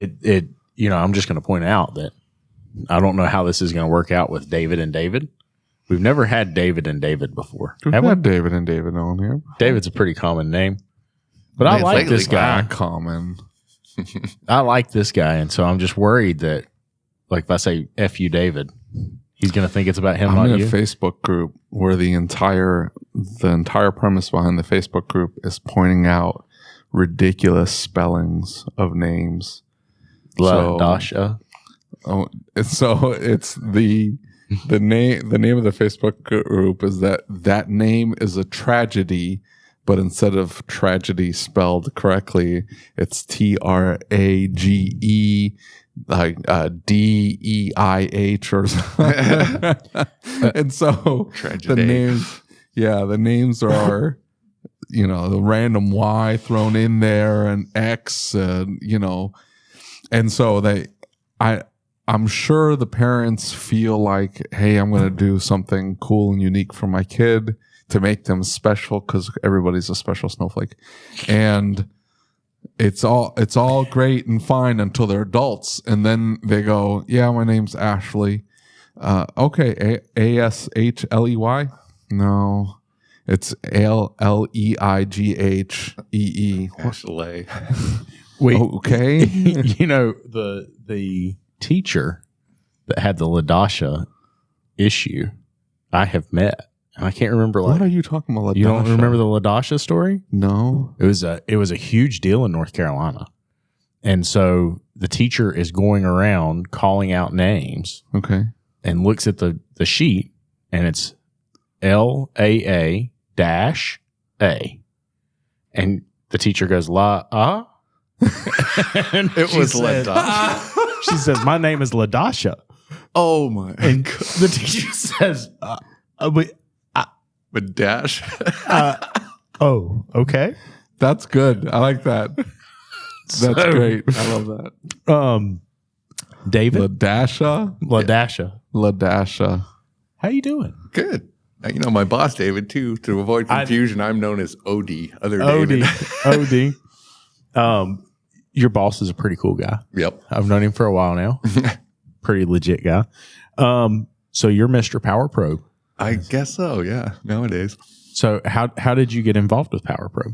I'm just going to point out that I don't know how this is going to work out with David and David. We've never had David and David before. We've had David and David on here. David's a pretty common name. But I like this guy. Common. I like this guy, and so I'm just worried that, like, if I say F you, David, he's going to think it's about him, not you. I'm in a Facebook group where the entire premise behind the Facebook group is pointing out ridiculous spellings of names. Dasha. So it's the name of the Facebook group is that name is a tragedy. But instead of tragedy spelled correctly, it's TRAGE, like DEIH or something. And so the names are, the random Y thrown in there and X, and so I'm sure the parents feel like, hey, I'm going to do something cool and unique for my kid to make them special, because everybody's a special snowflake, and it's all great and fine until they're adults, and then they go, yeah, my name's Ashley. Okay, ASHLEY? No, it's LLEIGHEE. Ashley. Wait, okay. The teacher that had the Ladasha issue, I have met. And I can't remember. What are you talking about? Ladasha? You don't remember the Ladasha story? No. It was a huge deal in North Carolina, and so the teacher is going around calling out names. Okay. And looks at the sheet, and it's LAA-A, and the teacher goes and it was Ladasha. She says, "My name is Ladasha." Oh my! And the teacher says, With dash. Oh, okay. That's good. I like that. That's great. I love that. David? Ladasha. How you doing? Good. My boss, David, too, to avoid confusion, I'm known as OD. David. OD. Your boss is a pretty cool guy. Yep. I've known him for a while now. Pretty legit guy. So you're Mr. Power Pro. I guess so, yeah, nowadays. So how did you get involved with Power Pro?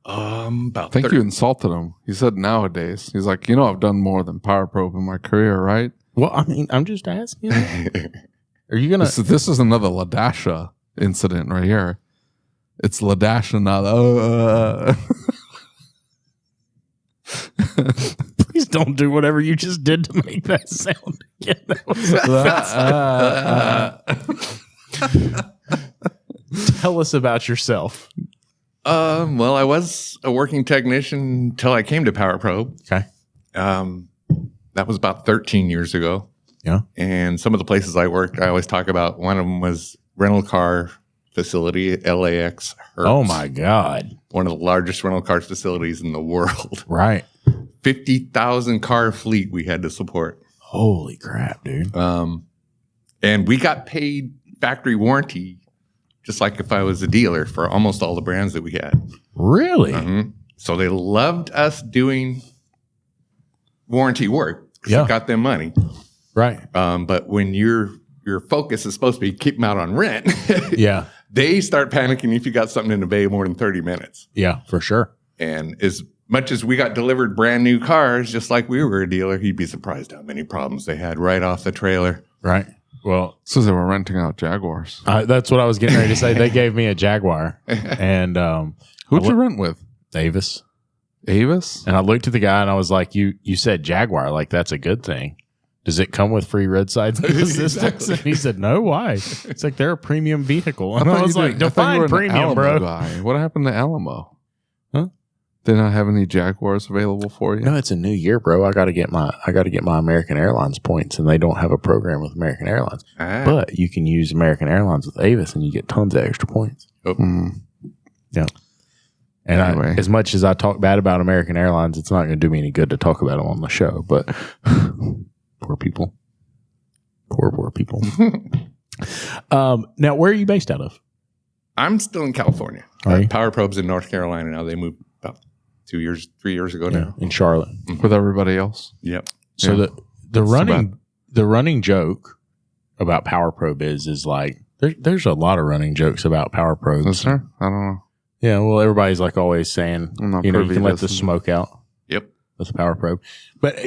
I think you insulted him. He said nowadays. He's like, I've done more than Power Probe in my career, right? Well, I mean, I'm just asking. Are you going to... This is another Ladasha incident right here. It's Ladasha, not... Please don't do whatever you just did to make that sound again. Tell us about yourself. Well, I was a working technician until I came to Power Probe. Okay. That was about 13 years ago. Yeah. And some of the places I worked, I always talk about, one of them was rental car facility, LAX Hertz. Oh my God. One of the largest rental car facilities in the world. Right. 50,000 car fleet we had to support. Holy crap, dude. And we got paid factory warranty, just like if I was a dealer, for almost all the brands that we had. Really? Mm-hmm. So they loved us doing warranty work. Yeah. It got them money. Right. But when your focus is supposed to be keep them out on rent, yeah, they start panicking if you got something in the bay more than 30 minutes. Yeah, for sure. And as much as we got delivered brand new cars, just like we were a dealer, you'd be surprised how many problems they had right off the trailer. Right. Well, so they were renting out Jaguars. That's what I was getting ready to say. They gave me a Jaguar. And who'd you rent with? Avis. Avis? And I looked at the guy and I was like, you said Jaguar, like that's a good thing. Does it come with free roadsides assistance? Exactly. And he said, no, why? It's like they're a premium vehicle. And I was like, define premium, bro. Guy. What happened to Alamo? Huh? They not have any Jaguars available for you? No, it's a new year, bro. I got to get my American Airlines points, and they don't have a program with American Airlines. But you can use American Airlines with Avis, and you get tons of extra points. Oh. Yeah. And anyway. As much as I talk bad about American Airlines, it's not going to do me any good to talk about them on the show. But poor people. Poor people. Now, where are you based out of? I'm still in California. Power Probe's in North Carolina now. They moved about 3 years ago now. in Charlotte. with everybody else. Yep. So the running joke about Power Probe is like there's a lot of running jokes about Power Probes. Is there? I don't know. Yeah, well, everybody's like always saying, I'm not you privy can to let the this. smoke out Yep. with the Power Probe. But,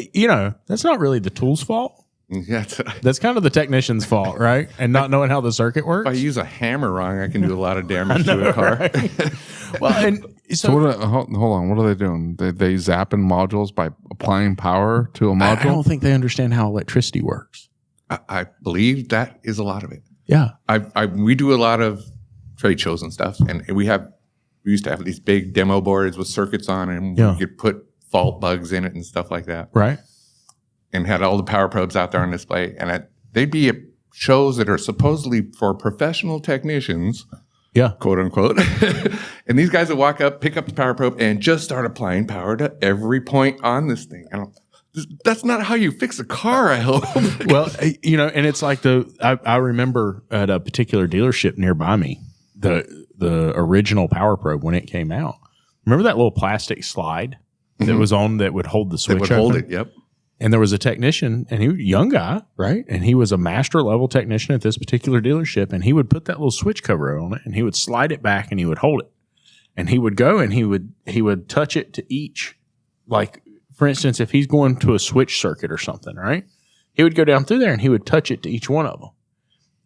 that's not really the tool's fault. Yeah. That's kind of the technician's fault, right? And not knowing how the circuit works. If I use a hammer wrong, I can do a lot of damage to a car. Right? Well, and So hold on. What are they doing? They zapping modules by applying power to a I module? don't think they understand how electricity works. I believe that is a lot of it. Yeah. We do a lot of trade shows and stuff, and we used to have these big demo boards with circuits on, and we could put fault bugs in it and stuff like that. Right. And had all the Power Probes out there on display, and they'd be at shows that are supposedly for professional technicians, quote unquote. And these guys would walk up, pick up the Power Probe, and just start applying power to every point on this thing. That's not how you fix a car, I hope. Well, and it's like I remember at a particular dealership nearby me, the original Power Probe when it came out. Remember that little plastic slide that was on that would hold the switch? It would hold it, yep. And there was a technician, and he was a young guy, right? And he was a master level technician at this particular dealership, and he would put that little switch cover on it, and he would slide it back, and he would hold it. And he would go, and he would touch it to each, like, for instance, if he's going to a switch circuit or something, right? He would go down through there, and he would touch it to each one of them.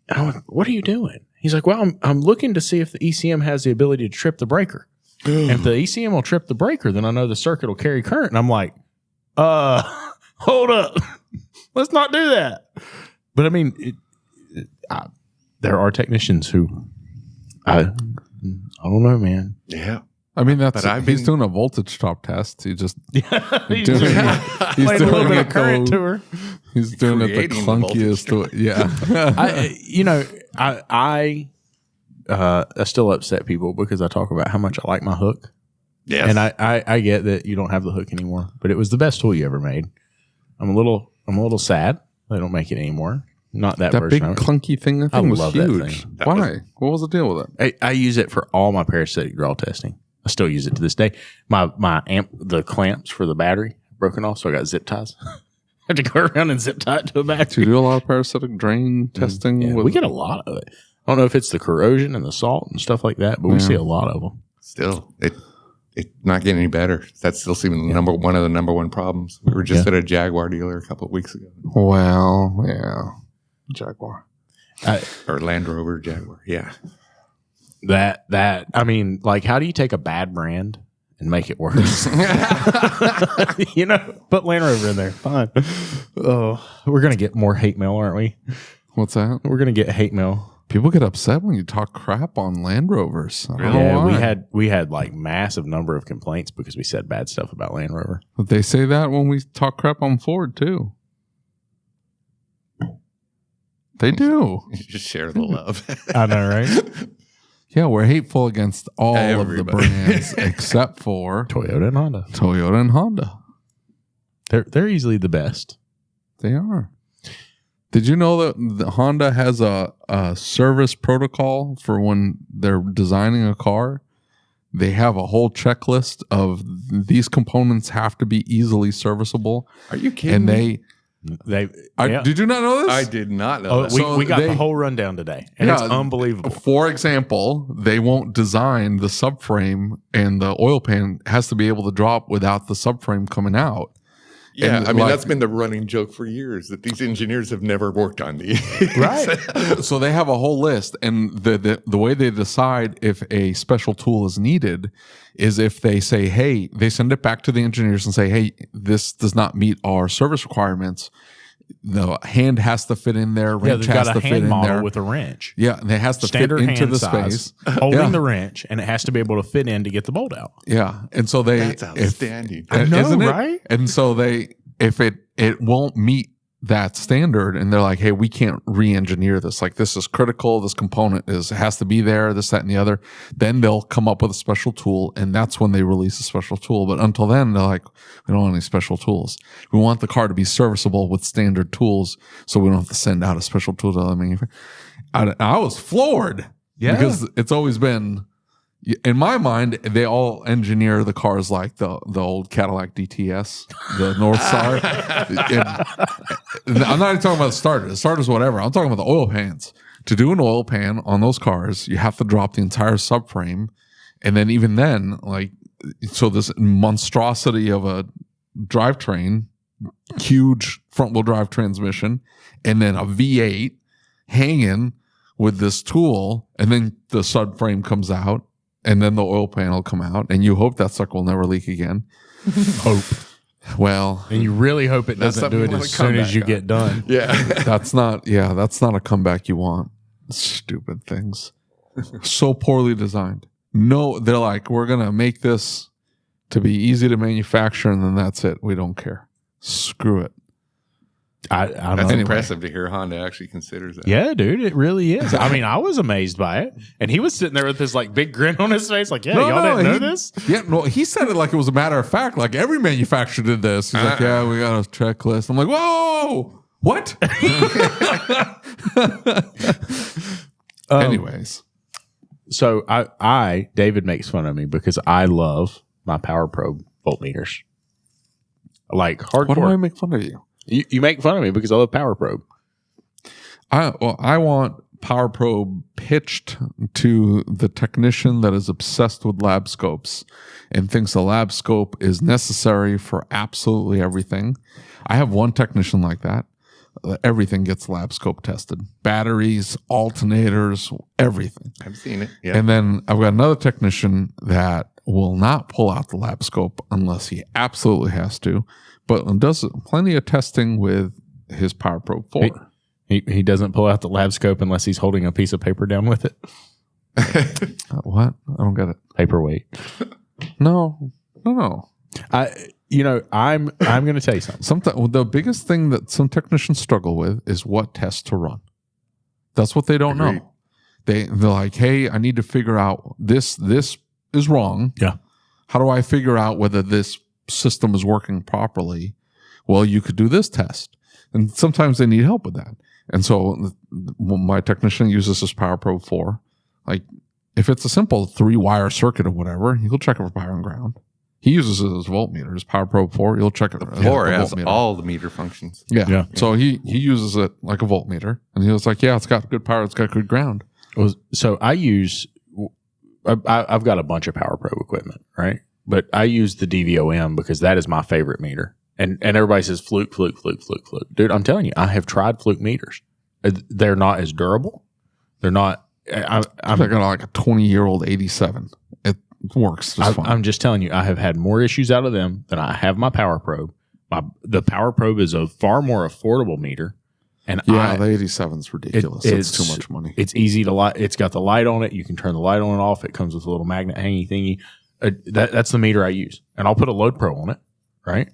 And I'm like, what are you doing? He's like, well, I'm looking to see if the ECM has the ability to trip the breaker. And if the ECM will trip the breaker, then I know the circuit will carry current. And I'm like, hold up. Let's not do that. But I mean, there are technicians who, I don't know, man. Yeah. I mean, he's doing a voltage top test. He just he's doing a little bit of current to her. He's doing it the clunkiest to it. Yeah. I still upset people because I talk about how much I like my hook. Yes. And I get that you don't have the hook anymore, but it was the best tool you ever made. I'm a little sad they don't make it anymore. Not that version. That big clunky thing. That thing was huge. That Why? What was the deal with it? I use it for all my parasitic draw testing. I still use it to this day. My the clamps for the battery broken off, so I got zip ties. I have to go around and zip tie it to a battery. Do you do a lot of parasitic drain testing? Yeah, we get a lot of it. I don't know if it's the corrosion and the salt and stuff like that, but we see a lot of them. Still, it's not getting any better. That's still seeming one of the number one problems. We were just at a Jaguar dealer a couple of weeks ago. Well, yeah. Jaguar. Or Land Rover Jaguar, yeah. That I mean, like, how do you take a bad brand and make it worse? Put Land Rover in there. Fine. Oh, we're gonna get more hate mail, aren't we? What's that? We're gonna get hate mail. People get upset when you talk crap on Land Rovers. I don't know why. we had like massive number of complaints because we said bad stuff about Land Rover. But they say that when we talk crap on Ford too. They do. You just share the love. I know, right? Yeah, we're hateful against all of the brands except for Toyota and Honda. They're easily the best. They are. Did you know that the Honda has a service protocol for when they're designing a car? They have a whole checklist of these components have to be easily serviceable. Are you kidding me? Did you not know this? I did not know that. We got the whole rundown today, and it's unbelievable. For example, they won't design the subframe, and the oil pan has to be able to drop without the subframe coming out. Yeah, and I mean, that's been the running joke for years, that these engineers have never worked on these. Right. So they have a whole list, and the way they decide if a special tool is needed is if they say, hey, they send it back to the engineers and say, hey, this does not meet our service requirements. The hand has to fit in there. Wrench has to fit in there with a wrench. Yeah, and it has to fit into the space, holding the wrench, and it has to be able to fit in to get the bolt out. Yeah, and so that's outstanding. I know, right? And so if it won't meet that standard, and they're like, hey, we can't re-engineer this. Like, this is critical. This component has to be there. This, that, and the other. Then they'll come up with a special tool, and that's when they release a special tool. But until then, they're like, we don't want any special tools. We want the car to be serviceable with standard tools, so we don't have to send out a special tool to the manufacturer. I was floored, because it's always been, in my mind, they all engineer the cars like the old Cadillac DTS, the North Star. I'm not even talking about the starters. The starters, whatever. I'm talking about the oil pans. To do an oil pan on those cars, you have to drop the entire subframe. And then even then, like, so this monstrosity of a drivetrain, huge front-wheel drive transmission, and then a V8 hanging with this tool, and then the subframe comes out, and then the oil pan will come out, and you hope that sucker will never leak again. Hope. Well, and you really hope it doesn't do it as soon as you get done. Yeah. that's not a comeback you want. Stupid things. So poorly designed. No, they're like, we're going to make this to be easy to manufacture, and then that's it. We don't care. Screw it. That's impressive to hear Honda actually considers that. Yeah, dude, it really is. I mean, I was amazed by it. And he was sitting there with this like big grin on his face, like, y'all didn't know this? Yeah, no, he said it like it was a matter of fact, like every manufacturer did this. He's like, yeah, we got a checklist. I'm like, whoa, what? Anyways. So David makes fun of me because I love my Power Probe voltmeters. Like hardcore. Why do I make fun of you? You make fun of me because I love Power Probe. I want Power Probe pitched to the technician that is obsessed with lab scopes and thinks a lab scope is necessary for absolutely everything. I have one technician like that. Everything gets lab scope tested. Batteries, alternators, everything. I've seen it. Yeah. And then I've got another technician that will not pull out the lab scope unless he absolutely has to, but does plenty of testing with his Power Probe 4. He doesn't pull out the lab scope unless he's holding a piece of paper down with it. What? I don't get it. Paperweight. No. I'm going to tell you something. The biggest thing that some technicians struggle with is what test to run. That's what they don't know. They're like, hey, I need to figure out this is wrong. Yeah. How do I figure out whether this system is working properly? Well, you could do this test. And sometimes they need help with that. And so my technician uses this Power Probe 4. Like, if it's a simple 3-wire circuit or whatever, he'll check it for power and ground. He uses it as voltmeter. His Power Probe 4, he'll check it. The 4 has all the meter functions. Yeah. So he uses it like a voltmeter. And he was like, yeah, it's got good power. It's got good ground. So I've got a bunch of Power Probe equipment, right? But I use the DVOM because that is my favorite meter. And everybody says fluke. Dude, I'm telling you, I have tried fluke meters. They're not as durable. They're not. They're got like a 20-year-old 87. It works just fine. I'm just telling you, I have had more issues out of them than I have my Power Probe. The Power Probe is a far more affordable meter. And the 87 is ridiculous. It's too much money. It's easy to light. It's got the light on it. You can turn the light on and off. It comes with a little magnet hangy thingy. That's the meter I use. And I'll put a load pro on it, right?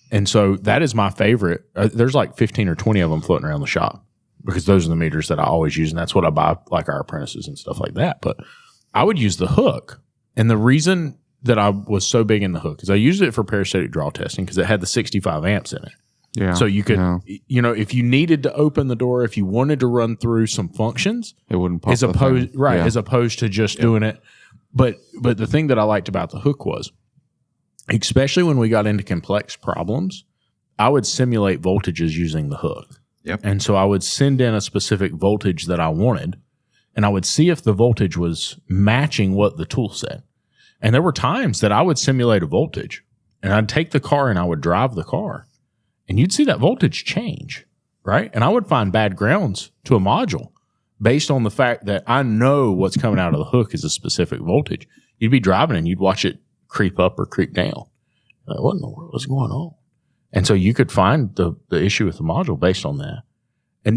And so that is my favorite. There's like 15 or 20 of them floating around the shop because those are the meters that I always use. And that's what I buy, like our apprentices and stuff like that. But I would use the hook. And the reason that I was so big in the hook is I used it for parasitic draw testing because it had the 65 amps in it. Yeah. So you could, if you needed to open the door, if you wanted to run through some functions, it wouldn't pop as opposed to just doing it. But the thing that I liked about the hook was, especially when we got into complex problems, I would simulate voltages using the hook. Yep. And so I would send in a specific voltage that I wanted, and I would see if the voltage was matching what the tool said. And there were times that I would simulate a voltage, and I'd take the car and I would drive the car, and you'd see that voltage change, right? And I would find bad grounds to a module based on the fact that I know what's coming out of the hook is a specific voltage. You'd be driving and you'd watch it creep up or creep down. Like, what in the world is going on? And so you could find the issue with the module based on that.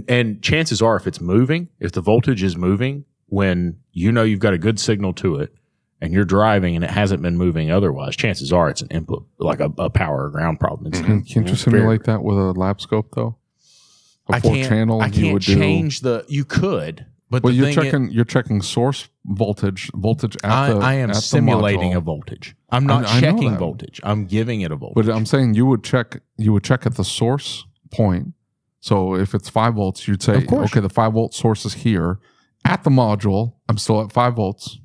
And chances are, if it's moving, if the voltage is moving when you know you've got a good signal to it and you're driving and it hasn't been moving otherwise, chances are it's an input, like a power or ground problem. Can't you simulate that with a lap scope though? I can't change you could. But you're checking source voltage I am simulating a voltage. I'm not checking voltage. I'm giving it a voltage. But I'm saying you would check at the source point. So if it's 5 volts, you'd say, okay, the 5 volt source is here. At the module, I'm still at 5 volts.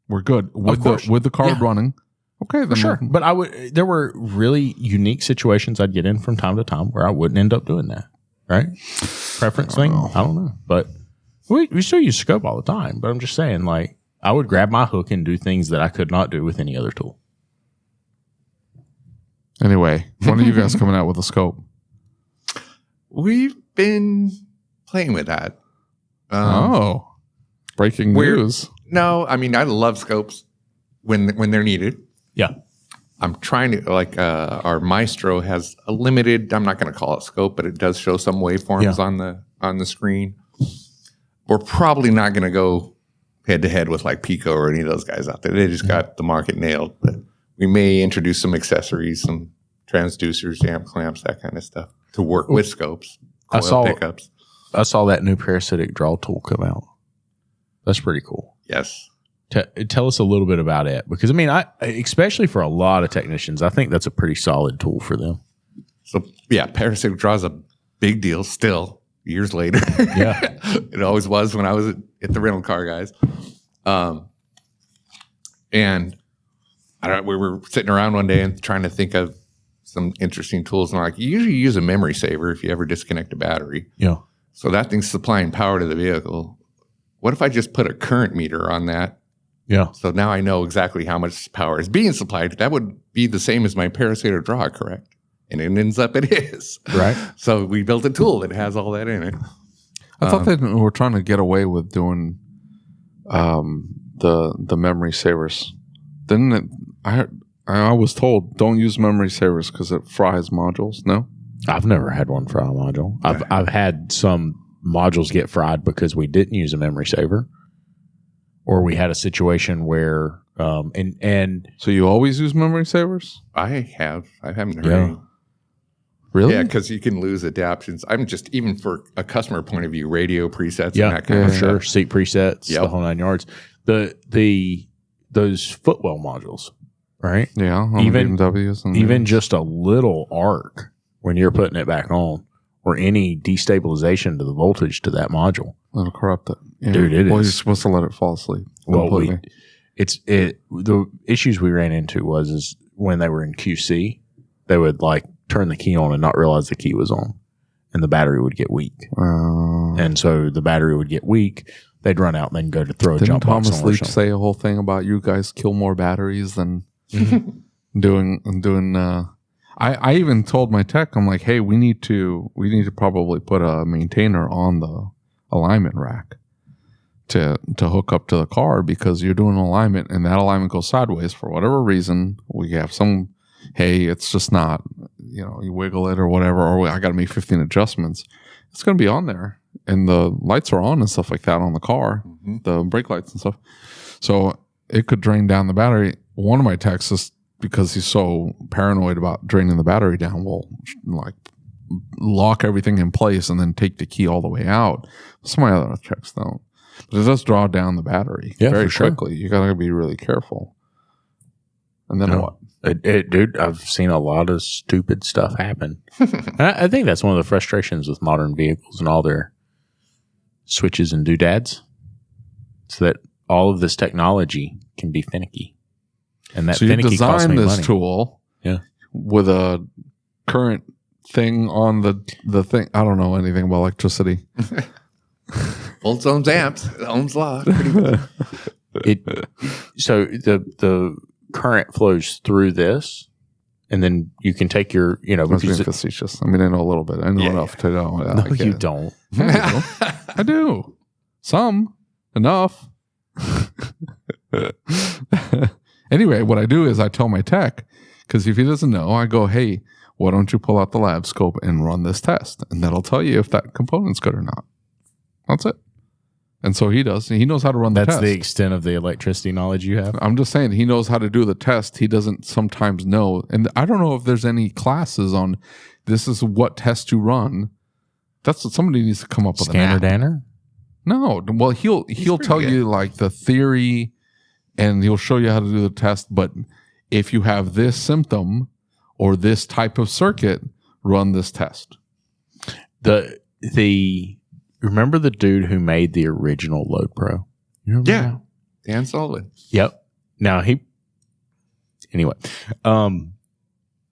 we're good with the card running. Okay, then for sure. But there were really unique situations I'd get in from time to time where I wouldn't end up doing that. Right? Preference thing? I don't know. But we still use scope all the time. But I'm just saying, like, I would grab my hook and do things that I could not do with any other tool. Anyway, when are you guys coming out with a scope? We've been playing with that. Breaking news. No, I mean, I love scopes when they're needed. Yeah. I'm trying to, like, our Maestro has a limited, I'm not going to call it scope, but it does show some waveforms on the screen. We're probably not going to go head to head with like Pico or any of those guys out there. They just got the market nailed. But we may introduce some accessories, some transducers, amp clamps, that kind of stuff to work with scopes, pickups. I saw that new parasitic draw tool come out. That's pretty cool. Yes. Tell us a little bit about it, because I mean, especially for a lot of technicians, I think that's a pretty solid tool for them. So yeah, parasitic draw is a big deal still years later. Yeah, it always was when I was at the rental car guys. And we were sitting around one day and trying to think of some interesting tools, and like, you usually use a memory saver if you ever disconnect a battery. Yeah. So that thing's supplying power to the vehicle. What if I just put a current meter on that? Yeah. So now I know exactly how much power is being supplied. That would be the same as my parasitic draw, correct? And it ends up it is. Right. So we built a tool that has all that in it. I thought they were trying to get away with doing the memory savers. Didn't it? I was told don't use memory savers because it fries modules. No, I've never had one fry a module. I've had some modules get fried because we didn't use a memory saver, or we had a situation where and so you always use memory savers? I haven't heard any. Really? Yeah, because you can lose adaptions. I'm just, even for a customer point of view, radio presets and that kind of stuff. Sure. Seat presets, the whole 9 yards. Those footwell modules, right? Yeah, on even BMWs and even just a little arc when you're putting it back on, or any destabilization to the voltage to that module, it'll corrupt it. Yeah. Dude, it is. You're supposed to let it fall asleep. Well, the issues we ran into is when they were in QC, they would like turn the key on and not realize the key was on, and the battery would get weak. And so the battery would get weak. They'd run out and then go to throw a jump box on. Didn't Thomas Leach say a whole thing about you guys kill more batteries than doing? I even told my tech, I'm like, hey, we need to probably put a maintainer on the alignment rack to hook up to the car, because you're doing alignment and that alignment goes sideways for whatever reason. We have some, hey, it's just not, you wiggle it or whatever, or I got to make 15 adjustments. It's going to be on there, and the lights are on and stuff like that on the car, the brake lights and stuff. So it could drain down the battery. One of my techs, is because he's so paranoid about draining the battery down, will like lock everything in place and then take the key all the way out. Some of my other techs don't. But it does draw down the battery very quickly. You got to be really careful. And then what? Dude, I've seen a lot of stupid stuff happen. And I think that's one of the frustrations with modern vehicles and all their switches and doodads. It's that all of this technology can be finicky. And that finicky costs me money. So you designed this tool with a current thing on the thing. I don't know anything about electricity. Volts, ohms, amps. Ohm's law. So the current flows through this, and then you can take your, I was being facetious. I mean, I know a little bit. I know enough to know. No, you don't. I do. Some. Enough. Anyway, what I do is I tell my tech, because if he doesn't know, I go, hey, why don't you pull out the lab scope and run this test? And that'll tell you if that component's good or not. That's it. And so he does. He knows how to run the test. That's the extent of the electricity knowledge you have. I'm just saying, he knows how to do the test. He doesn't sometimes know. And I don't know if there's any classes on this is what test to run. That's what somebody needs to come up with. Scanner Danner? No. Well, he'll tell you like the theory, and he'll show you how to do the test. But if you have this symptom or this type of circuit, run this test. Remember the dude who made the original Load Pro? Yeah. Dan Sullivan. Yep. Now anyway, I'm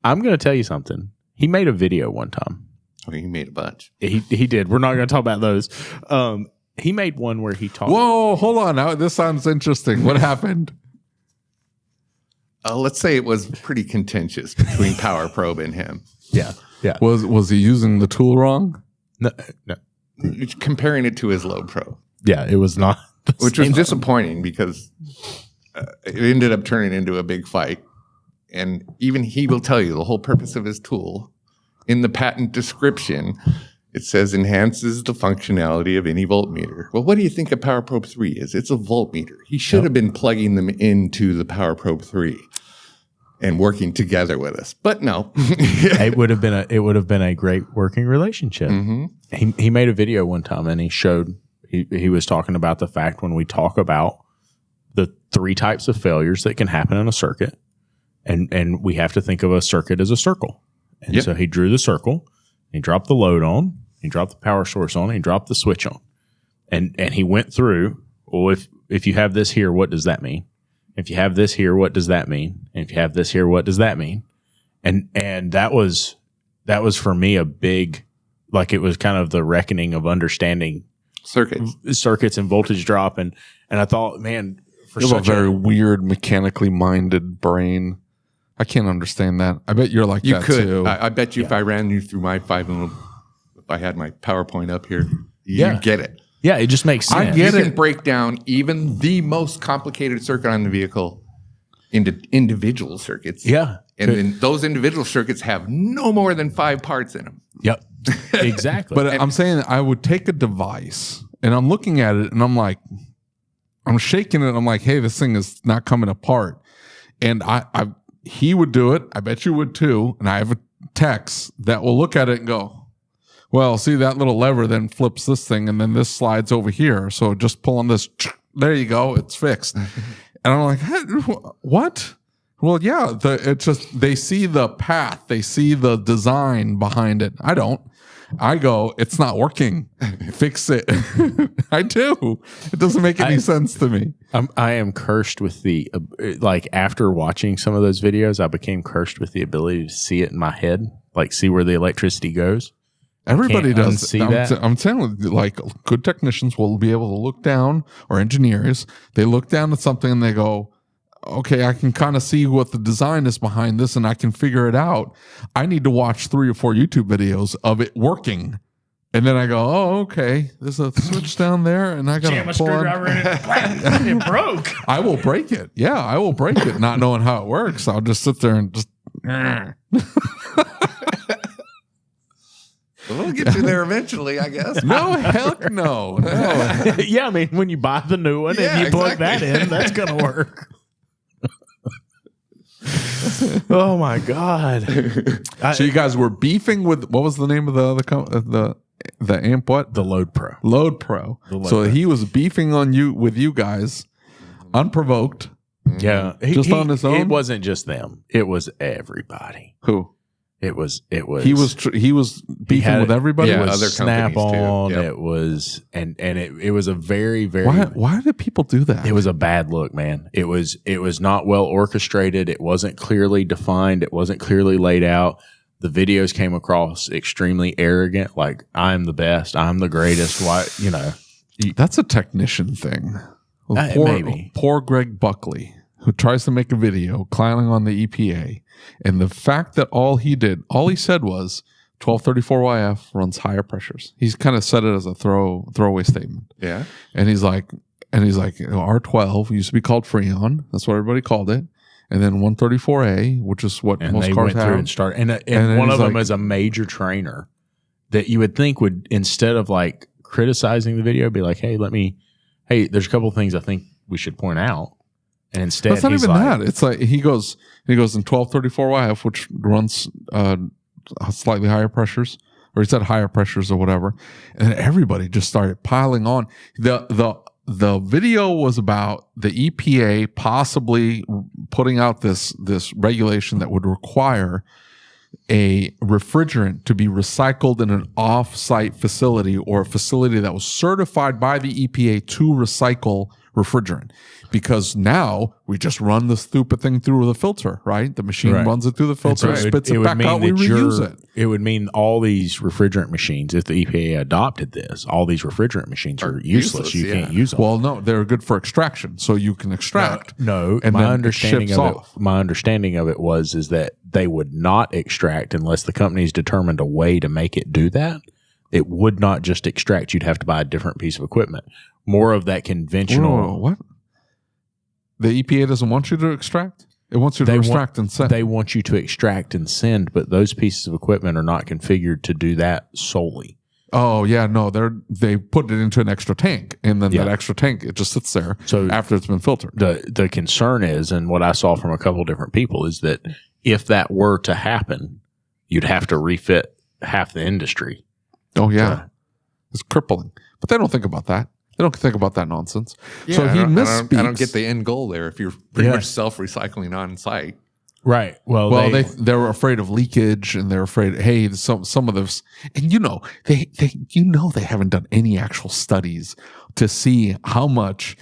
going to tell you something. He made a video one time. Okay, he made a bunch. He did. We're not going to talk about those. He made one where he talked. Whoa, hold on. Now this sounds interesting. What happened? Let's say it was pretty contentious between Power Probe and him. Yeah. Was he using the tool wrong? No. Comparing it to his load probe. Yeah, it was not. Which was disappointing because it ended up turning into a big fight. And even he will tell you the whole purpose of his tool in the patent description, it says enhances the functionality of any voltmeter. Well, what do you think a Power Probe 3 is? It's a voltmeter. He should have been plugging them into the Power Probe 3 and working together with us. But no. It would have been a great working relationship. Mm-hmm. He made a video one time and he showed he was talking about the fact when we talk about the 3 types of failures that can happen in a circuit, and we have to think of a circuit as a circle. And so he drew the circle, he dropped the load on, he dropped the power source on, he dropped the switch on. And he went through, well, if you have this here, what does that mean? If you have this here, what does that mean? And if you have this here, what does that mean? And that was for me a big, like, it was kind of the reckoning of understanding circuits and voltage drop. And I thought, man, for you have a very weird, mechanically minded brain. I can't understand that. I bet you're like that too. I bet you if I ran you through my if I had my PowerPoint up here, you get it. Yeah, it just makes sense. You can break down even the most complicated circuit on the vehicle into individual circuits. Yeah. And then those individual circuits have no more than 5 parts in them. Yep. Exactly. But I'm saying I would take a device and I'm looking at it and I'm like, I'm shaking it. I'm like, hey, this thing is not coming apart. And he would do it. I bet you would too. And I have a text that will look at it and go, well, see, that little lever then flips this thing and then this slides over here. So just pull on this. There you go. It's fixed. And I'm like, what? Well, yeah, it's just they see the path. They see the design behind it. I don't. I go, it's not working. Fix it. I do. It doesn't make any sense to me. I am cursed with the, like, after watching some of those videos, I became cursed with the ability to see it in my head, like see where the electricity goes. Everybody does. See that. I'm saying, like, good technicians will be able to look down, or engineers, they look down at something and they go, okay, I can kind of see what the design is behind this and I can figure it out. I need to watch 3 or 4 YouTube videos of it working. And then I go, oh, okay, there's a switch down there and I got to pull on. In it. It broke. I will break it. Yeah, I will break it, not knowing how it works. I'll just sit there and just. We'll get you there eventually, I guess. No, heck no. Yeah, I mean, when you buy the new one and you plug that in, that's going to work. Oh my God! So you guys were beefing with, what was the name of the amp? What? The Load Pro. Load Pro. So he was beefing with you guys, unprovoked. Yeah, on his own. It wasn't just them; it was everybody. Who? It was. He was beefing with everybody. Yeah, other Snap on. Yep. It was, and it was a very, very. Why did people do that? It was a bad look, man. It was not well orchestrated. It wasn't clearly defined. It wasn't clearly laid out. The videos came across extremely arrogant, like I'm the best, I'm the greatest. Why, That's a technician thing. Poor Greg Buckley, who tries to make a video clowning on the EPA. And the fact that all he said was 1234YF runs higher pressures. He's kind of said it as a throwaway statement. Yeah. And he's like, R12 used to be called Freon. That's what everybody called it. And then 134A, which is what most cars have. And one of them is a major trainer that you would think would, instead of like criticizing the video, be like, hey, there's a couple of things I think we should point out. And instead, that's not even that. It's like he goes in 1234YF, which runs slightly higher pressures, or he said higher pressures or whatever. And then everybody just started piling on. The video was about the EPA possibly putting out this regulation that would require a refrigerant to be recycled in an off-site facility or a facility that was certified by the EPA to recycle refrigerant, because now we just run the stupid thing through the filter, right? The machine runs it through the filter, spits it back out, we reuse it. It would mean all these refrigerant machines, if the EPA adopted this, all these refrigerant machines are useless. You can't use them. Well, no, they're good for extraction, so you can extract. No, and my then understanding it ships of off. it, my understanding of it is that they would not extract unless the company's determined a way to make it do that. It would not just extract. You'd have to buy a different piece of equipment. More of that conventional. Whoa, what? The EPA doesn't want you to extract? It wants you to extract and send. They want you to extract and send, but those pieces of equipment are not configured to do that solely. Oh, yeah, no, they put it into an extra tank, and then that extra tank, it just sits there after it's been filtered. The concern is, and what I saw from a couple different people, is that if that were to happen, you'd have to refit half the industry. Oh, yeah. It's crippling. But they don't think about that. They don't think about that nonsense. Yeah, so he misspeaks. I don't get the end goal there if you're pretty much self-recycling on site. Right. Well, they were afraid of leakage, and they're afraid, hey, some of this, and they haven't done any actual studies to see how much,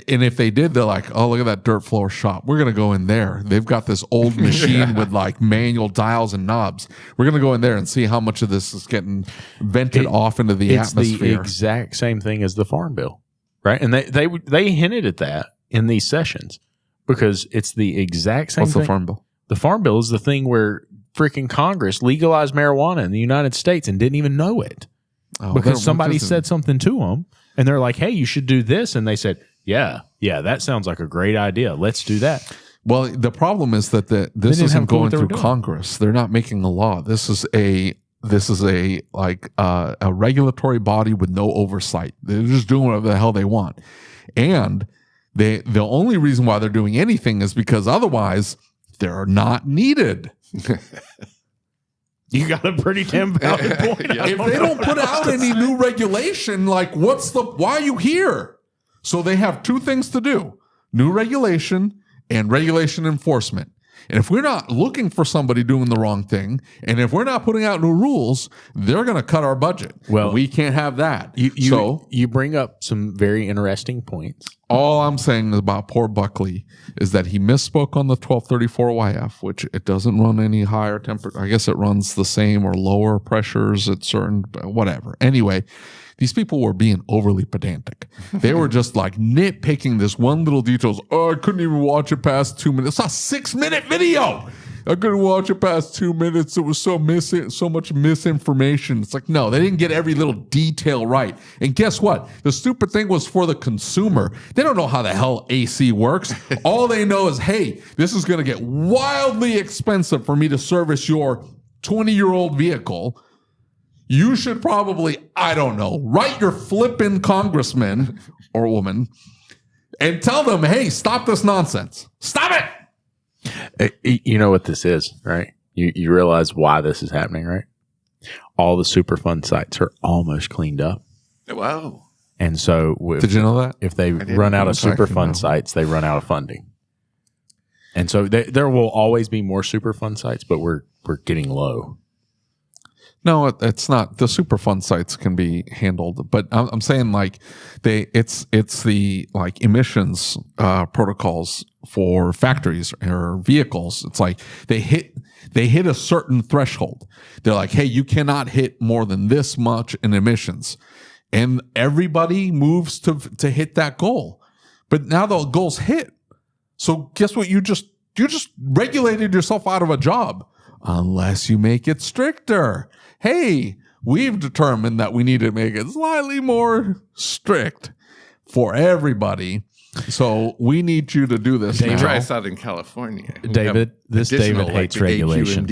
and if they did, they're like, oh, look at that dirt floor shop. We're going to go in there. They've got this old machine with like manual dials and knobs. We're going to go in there and see how much of this is getting vented off into the atmosphere. It's the exact same thing as the Farm Bill, right? And they hinted at that in these sessions. Because it's the exact same thing. What's the Farm Bill? The Farm Bill is the thing where freaking Congress legalized marijuana in the United States and didn't even know it. Because somebody said something to them, and they're like, hey, you should do this. And they said, yeah, that sounds like a great idea. Let's do that. Well, the problem is that this isn't going through Congress. They're not making a law. This is a regulatory body with no oversight. They're just doing whatever the hell they want. And the only reason why they're doing anything is because otherwise they're not needed. You got a pretty damn valid point. If they don't put out any new regulation, like why are you here? So they have two things to do: new regulation and regulation enforcement. And if we're not looking for somebody doing the wrong thing, and if we're not putting out new rules, they're going to cut our budget. Well, we can't have that. You bring up some very interesting points. All I'm saying about poor Buckley is that he misspoke on the 1234YF, which it doesn't run any higher temperature. I guess it runs the same or lower pressures at certain, whatever. Anyway, these people were being overly pedantic. They were just like nitpicking this one little details. Oh, I couldn't even watch it past 2 minutes. It's a 6-minute video. I couldn't watch it past 2 minutes. It was so much misinformation. It's like, no, they didn't get every little detail right. And guess what? The stupid thing was for the consumer. They don't know how the hell AC works. All they know is, hey, this is going to get wildly expensive for me to service your 20-year-old vehicle. You should probably, I don't know, write your flippin' congressman or woman and tell them, hey, stop this nonsense. Stop it. You know what this is, right? You realize why this is happening, right? All the Superfund sites are almost cleaned up. Wow. And so did you know that? If they run out of Superfund sites, they run out of funding. And so there will always be more Superfund sites, but we're getting low. No, it's not. The Superfund sites can be handled, but I'm saying like it's the like emissions protocols for factories or vehicles. It's like they hit a certain threshold. They're like, hey, you cannot hit more than this much in emissions, and everybody moves to hit that goal. But now the goal's hit, so guess what? You just regulated yourself out of a job unless you make it stricter. Hey, we've determined that we need to make it slightly more strict for everybody. So we need you to do this now. Try us out in California. David hates regulation.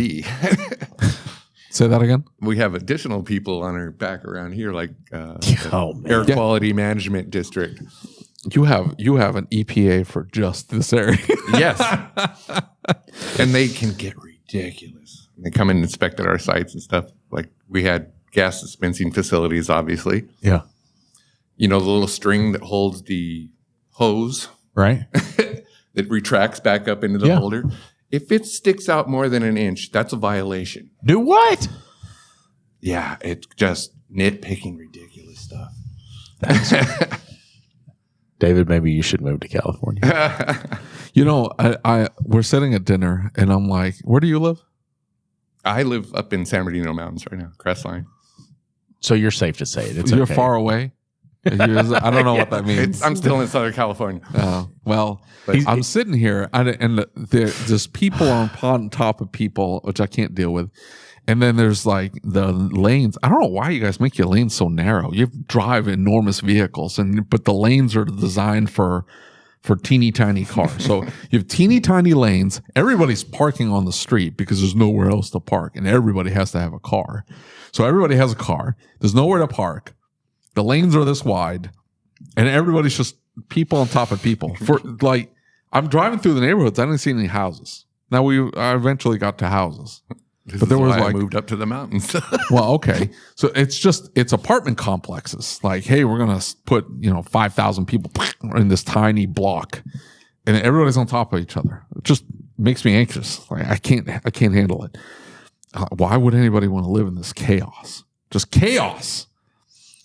Say that again? We have additional people on our back around here, like Air Quality Management District. You have an EPA for just this area. Yes. And they can get ridiculous. They come and inspected our sites and stuff. Like we had gas dispensing facilities, obviously. Yeah. You know, the little string that holds the hose. Right. That retracts back up into the holder. If it sticks out more than an inch, that's a violation. Do what? Yeah, it's just nitpicking ridiculous stuff. David, maybe you should move to California. You know, we're sitting at dinner, and I'm like, "Where do you live?" I live up in San Bernardino Mountains right now, Crestline. So you're safe to say it. You're okay. Far away. I don't know what that means. I'm still in Southern California. Well, I'm sitting here, and there's people on top of people, which I can't deal with. And then there's like the lanes. I don't know why you guys make your lanes so narrow. You drive enormous vehicles, but the lanes are designed for teeny tiny cars. So you have teeny tiny lanes. Everybody's parking on the street because there's nowhere else to park, and everybody has to have a car. So everybody has a car. There's nowhere to park. The lanes are this wide, and everybody's just people on top of people. For like, I'm driving through the neighborhoods. I didn't see any houses. Now I eventually got to houses, but there was I moved up to the mountains. Well, okay, so it's apartment complexes. Like, hey, we're gonna put 5,000 people in this tiny block, and everybody's on top of each other. It just makes me anxious. Like, I can't handle it. Why would anybody want to live in this chaos? Just chaos.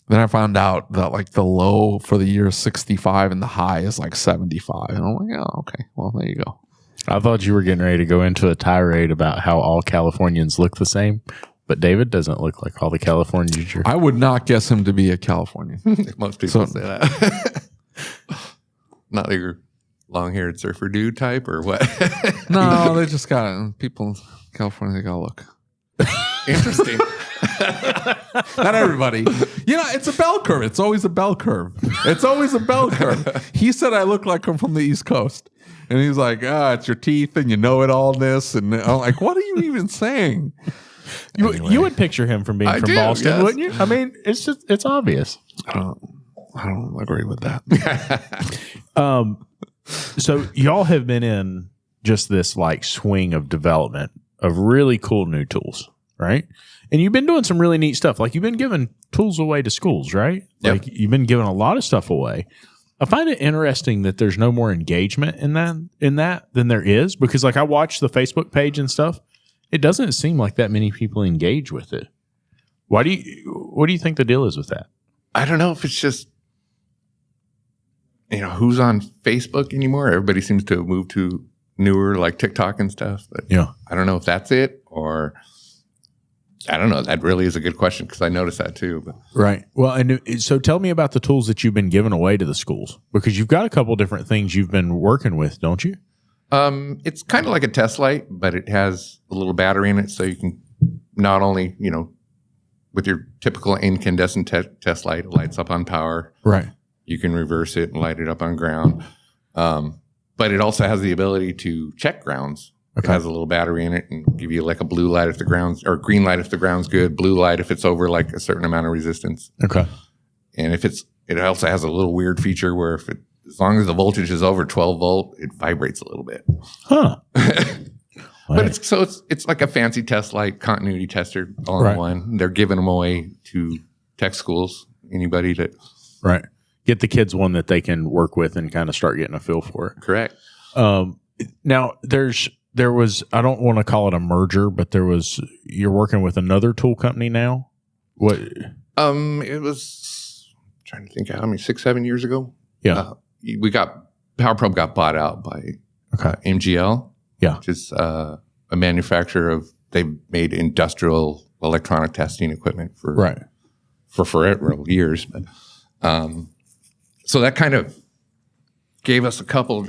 Then I found out that like the low for the year is 65 and the high is like 75. And I'm like, oh, okay. Well, there you go. I thought you were getting ready to go into a tirade about how all Californians look the same, but David doesn't look like all the Californians. I would not guess him to be a Californian. Most people say that. Not your long-haired surfer dude type or what? No, they just got people in California. They got to look. Interesting. Not everybody. It's a bell curve. It's always a bell curve. It's always a bell curve. He said I look like I'm from the East Coast. And he's like, it's your teeth and you know it all-ness. And I'm like, what are you even saying? You would picture him from being from Boston, yes. Wouldn't you? I mean, it's obvious. I don't agree with that. So y'all have been in just this like swing of development of really cool new tools, right? And you've been doing some really neat stuff. Like you've been giving tools away to schools, right? Yep. Like you've been giving a lot of stuff away. I find it interesting that there's no more engagement in that than there is, because like I watch the Facebook page and stuff. It doesn't seem like that many people engage with it. What do you think the deal is with that? I don't know if it's just who's on Facebook anymore. Everybody seems to have moved to newer like TikTok and stuff. But yeah, I don't know if that's it or I don't know. That really is a good question because I noticed that too. But. Right. Well, and so tell me about the tools that you've been giving away to the schools, because you've got a couple different things you've been working with, don't you? It's kind of like a test light, but it has a little battery in it, so you can not only with your typical incandescent test light, it lights up on power. Right. You can reverse it and light it up on ground. But it also has the ability to check grounds. Okay. It has a little battery in it and give you like a blue light if the ground's, or green light if the ground's good, blue light if it's over like a certain amount of resistance. Okay. And if it also has a little weird feature where as long as the voltage is over 12 volt, it vibrates a little bit. Huh. But it's like a fancy test light, continuity tester all in one. They're giving them away to tech schools. Anybody that get the kids one that they can work with and kind of start getting a feel for it. Correct. Now there was, I don't want to call it a merger, but you're working with another tool company now. What? It was, I'm trying to think how many, 6-7 years ago. Yeah. PowerProbe got bought out by MGL. Yeah. Which is a manufacturer they made industrial electronic testing equipment for forever years. But, so that kind of gave us a couple,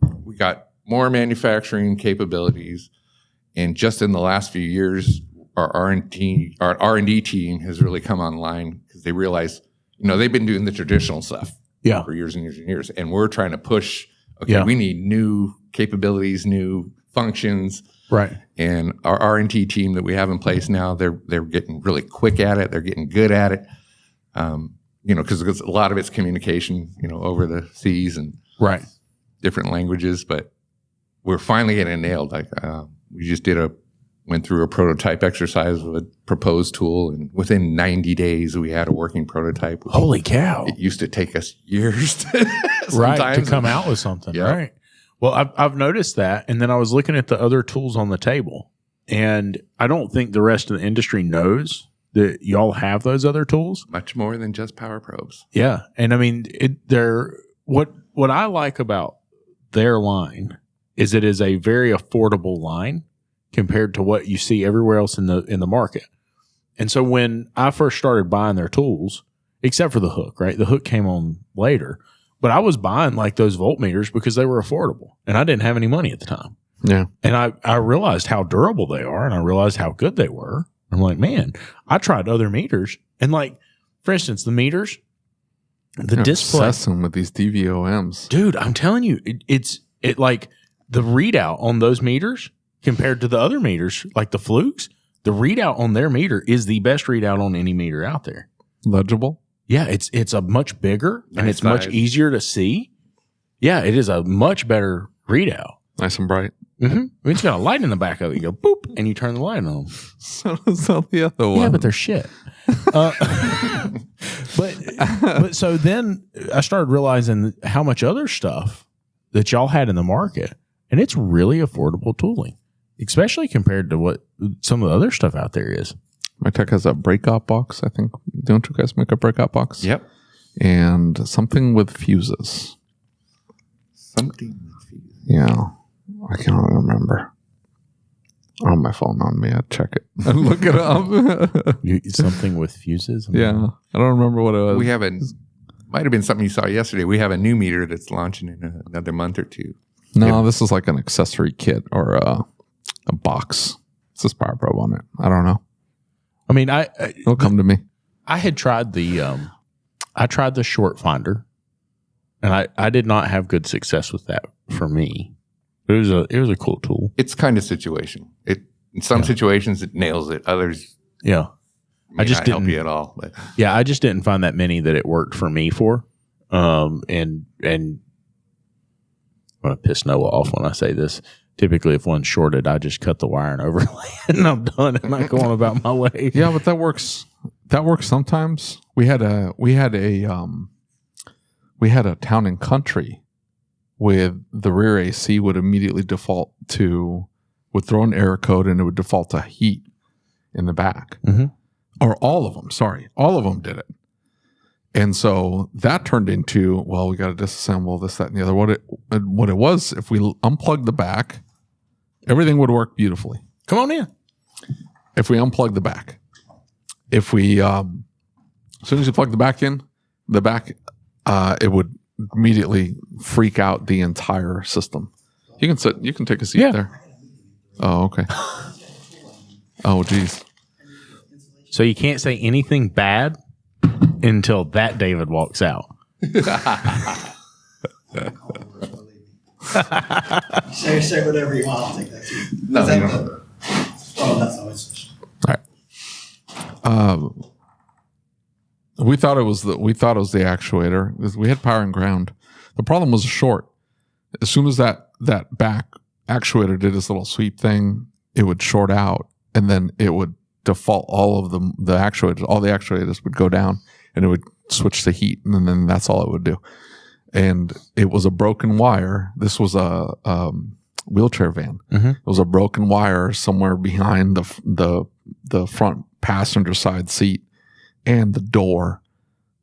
we got more manufacturing capabilities. And just in the last few years, our R&D team has really come online because they realized, they've been doing the traditional stuff for years and years and years. And we're trying to push, we need new capabilities, new functions. Right. And our R&D team that we have in place now, they're getting really quick at it. They're getting good at it. Because a lot of it's communication, over the seas and different languages. But we're finally getting it nailed. Like we just went through a prototype exercise with a proposed tool, and within 90 days we had a working prototype. Holy cow! It used to take us years to come out with something. Yeah. Right. Well, I've noticed that, and then I was looking at the other tools on the table, and I don't think the rest of the industry knows that y'all have those other tools. Much more than just power probes. Yeah, and I mean what I like about their line is it is a very affordable line compared to what you see everywhere else in the market. And so when I first started buying their tools, except for the hook, right? The hook came on later, but I was buying like those voltmeters because they were affordable and I didn't have any money at the time. Yeah. And I realized how durable they are and I realized how good they were. I'm like, man, I tried other meters and like, for instance, the meters, the display. Obsessing with these DVOMs. Dude, I'm telling you, it's like the readout on those meters compared to the other meters, like the Flukes, the readout on their meter is the best readout on any meter out there. Legible? Yeah, it's a much bigger and it's much easier to see. Yeah, it is a much better readout. Nice and bright. Mm-hmm. It's got a light in the back of it. You go boop, and you turn the light on. So does all the other one. Yeah, but they're shit. But so then I started realizing how much other stuff that y'all had in the market, and it's really affordable tooling, especially compared to what some of the other stuff out there is. My tech has a breakout box, I think. Don't you guys make a breakout box? Yep. And something with fuses. Yeah. I can't remember. On my phone on me. I'd check it. I'd look it up. Something with fuses? Yeah. I don't remember what it was. We have might have been something you saw yesterday. We have a new meter that's launching in another month or two. No, this is like an accessory kit or a box. It says Power Probe on it. I don't know. I mean, it'll come to me. I had tried the short finder, and I did not have good success with that for me. It was a cool tool. It's kind of situation. In some situations it nails it. Others, I just didn't help you at all. But. Yeah, I just didn't find that many that it worked for me for. And I'm gonna piss Noah off when I say this. Typically, if one's shorted, I just cut the wire and overlay it, and I'm done. I'm not going about my way. Yeah, but that works. That works sometimes. We had a Town and Country with the rear AC would immediately would throw an error code and it would default to heat in the back. Mm-hmm. Or all of them. Sorry, all of them did it. And so that turned into, well, we got to disassemble this, that, and the other. What it was, if we unplugged the back, everything would work beautifully. Come on in. If we unplug the back, as soon as you plug the back in, it would immediately freak out the entire system. You can sit. You can take a seat there. Oh, okay. Oh, geez. So you can't say anything bad until that David walks out. Say whatever you want. I'll take that seat. No, that's always. All right. We thought it was the actuator. We had power and ground. The problem was short. As soon as that back actuator did this little sweep thing, it would short out, and then it would default all of the actuators. All the actuators would go down, and it would switch to heat, and then that's all it would do. And it was a broken wire. This was a wheelchair van. Mm-hmm. It was a broken wire somewhere behind the front passenger side seat and the door.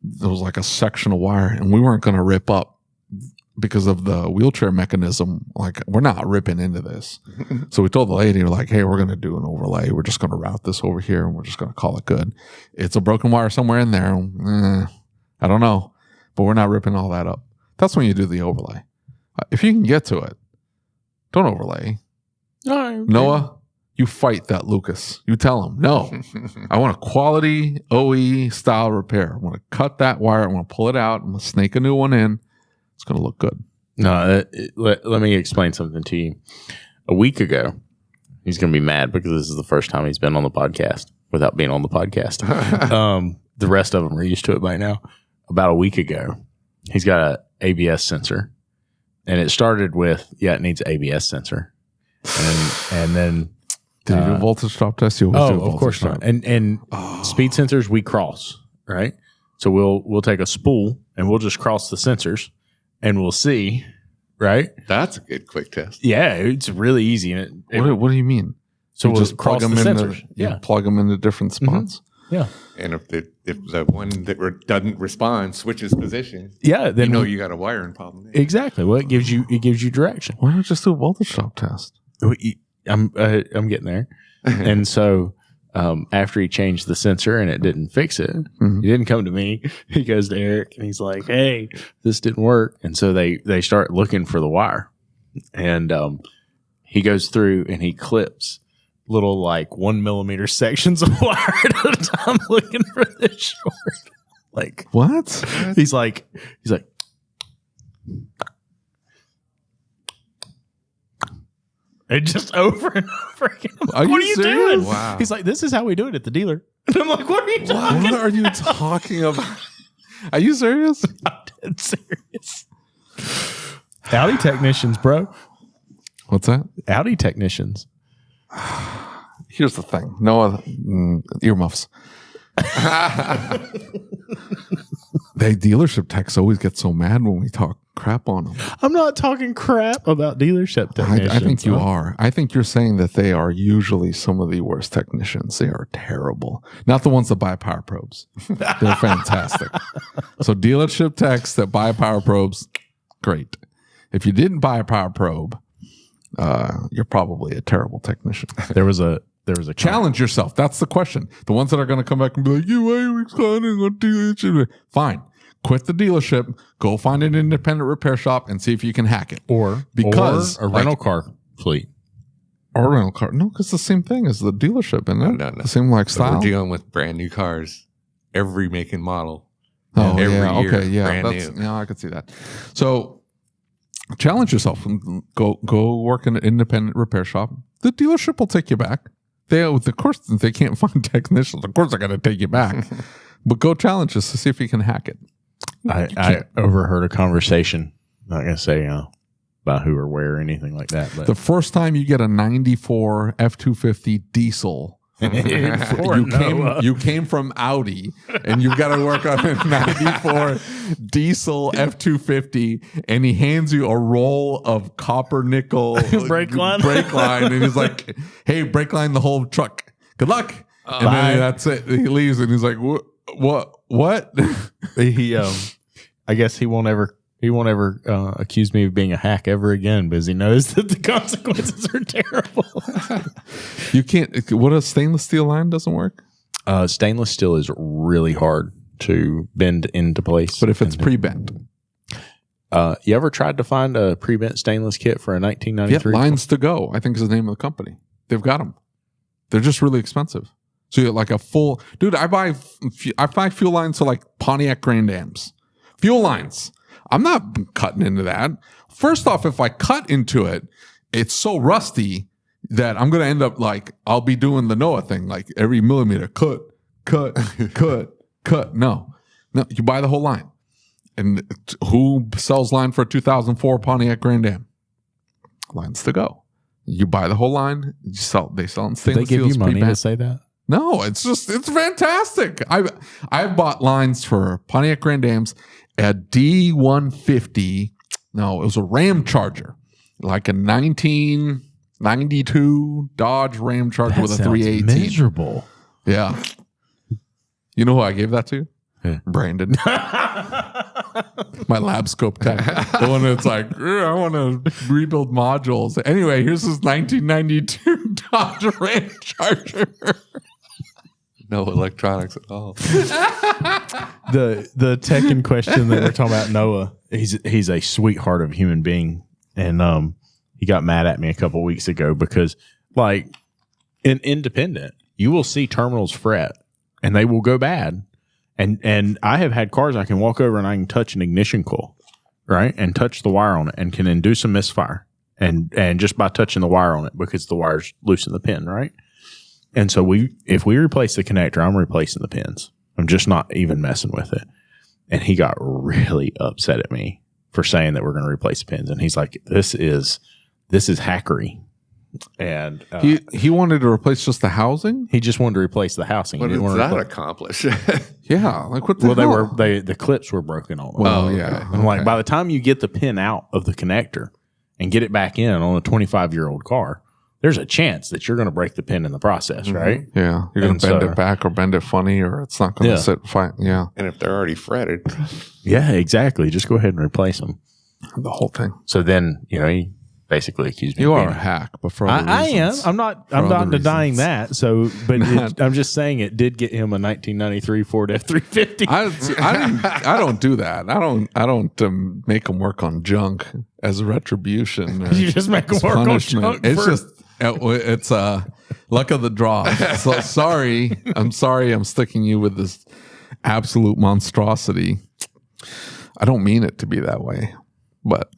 There was like a section of wire, and we weren't going to rip up because of the wheelchair mechanism. Like, we're not ripping into this. So we told the lady, we're like, hey, we're going to do an overlay. We're just going to route this over here, and we're just going to call it good. It's a broken wire somewhere in there. I don't know, but we're not ripping all that up. That's when you do the overlay. If you can get to it, don't overlay. No, Noah, you fight that Lucas. You tell him, no, I want a quality OE style repair. I want to cut that wire. I want to pull it out. I'm going to snake a new one in. It's going to look good. No, let me explain something to you. A week ago, he's going to be mad because this is the first time he's been on the podcast without being on the podcast. The rest of them are used to it by now. About a week ago, he's got an ABS sensor, and it started with, it needs an ABS sensor. And then... Did you do a voltage drop test? You always do a voltage of course drop. not. And speed sensors, we cross, right? So we'll take a spool, and we'll just cross the sensors, and we'll see, right? That's a good quick test. Yeah, it's really easy. And What do you mean? So you we'll just plug cross them the into sensors. Yeah. plug them into different spots. Yeah. And if the one that doesn't respond switches position, then you know you got a wiring problem. Exactly. Well, it gives you direction. Why don't you just do a voltage drop test? I'm getting there. And so after he changed the sensor and it didn't fix it, he didn't come to me. He goes to Eric and he's like, "Hey, this didn't work." And so they start looking for the wire, and he goes through and he clips little 1 millimeter sections of wire at a time looking for this short. What? He's like. And just over and over again. What are you doing? Wow. He's like, "This is how we do it at the dealer." And I'm like, "What are you talking What are you talking about? Are you serious? I'm dead serious. Audi technicians, bro. What's that? Audi technicians. Here's the thing. No earmuffs. They dealership techs always get so mad when we talk crap on them. I'm not talking crap about dealership technicians. I think you are. I think you're saying that they are usually some of the worst technicians. They are terrible. Not the ones that buy power probes. They're fantastic. So dealership techs that buy power probes, great. If you didn't buy a power probe, you're probably a terrible technician. There was a challenge yourself. That's the question. The ones that are going to come back and be like, "You are explaining on dealership." Fine. Quit the dealership. Go find an independent repair shop and see if you can hack it. Or a rental car fleet. Or rental car. No, because it's the same thing as the dealership, isn't it? No. The same lifestyle. We're dealing with brand new cars, every make and model. Oh, every yeah. year, Okay. Yeah. brand That's, new. yeah, I could see that. So challenge yourself and go work in an independent repair shop. The dealership will take you back. Of course, they can't find technicians. Of course, they're going to take you back. But go challenge us to see if you can hack it. I overheard a conversation. Not going to say about who or where or anything like that. But the first time you get a 94 F-250 diesel, you came from Audi and you've got to work on a 94 diesel F-250, and he hands you a roll of copper nickel brake line, and he's like, "Hey, brake line the whole truck. Good luck." And then that's it. He leaves and he's like, "What?" I guess he won't ever accuse me of being a hack ever again, because he knows that the consequences are terrible. You can't. What, a stainless steel line doesn't work? Stainless steel is really hard to bend into place. But if it's pre-bent. You ever tried to find a pre-bent stainless kit for a 1993? Yeah, Lines to Go, I think is the name of the company. They've got them. They're just really expensive. So you get a full, dude, I buy fuel lines to Pontiac Grand Ams. Fuel lines. I'm not cutting into that. First off, if I cut into it, it's so rusty that I'm going to end up I'll be doing the Noah thing, every millimeter, cut. No, you buy the whole line. And who sells line for a 2004 Pontiac Grand Am? Lines to Go. You buy the whole line. They sell in stainless steel. They give you money to say that? No, it's fantastic. I've bought lines for Pontiac Grand Ams, a D150. No, it was a Ram Charger, like a 1992 Dodge Ram Charger with a 318. Miserable. Yeah. You know who I gave that to? Yeah. Brandon. My lab scope tech. The one that's I want to rebuild modules. Anyway, here's this 1992 Dodge Ram Charger. No electronics at all. The tech in question that we're talking about, Noah, he's a sweetheart of a human being. And he got mad at me a couple weeks ago because in Independent, you will see terminals fret and they will go bad. And I have had cars I can walk over and I can touch an ignition coil, right? And touch the wire on it and can induce a misfire. And just by touching the wire on it, because the wire's loose in the pin, right? And so if we replace the connector, I'm replacing the pins. I'm just not even messing with it. And he got really upset at me for saying that we're going to replace the pins. And he's like, this is hackery. And he wanted to replace just the housing. He just wanted to replace the housing. What does that accomplish? Yeah, what the hell? The clips were broken on them. Well, yeah. I'm by the time you get the pin out of the connector and get it back in on a 25-year-old car, there's a chance that you're going to break the pin in the process, right? Yeah. You're going to bend it back or bend it funny, or it's not going to sit fine. Yeah. And if they're already fretted. Yeah, exactly. Just go ahead and replace them. The whole thing. So then, he basically accused me. You of are being a hack, but for other I am. reasons. I'm not denying that. So, but I'm just saying it did get him a 1993 Ford F-350. I don't do that. I don't make them work on junk as retribution. You just make them work punishment. on junk. It's luck of the draw. So sorry. I'm sorry. I'm sticking you with this absolute monstrosity. I don't mean it to be that way, but.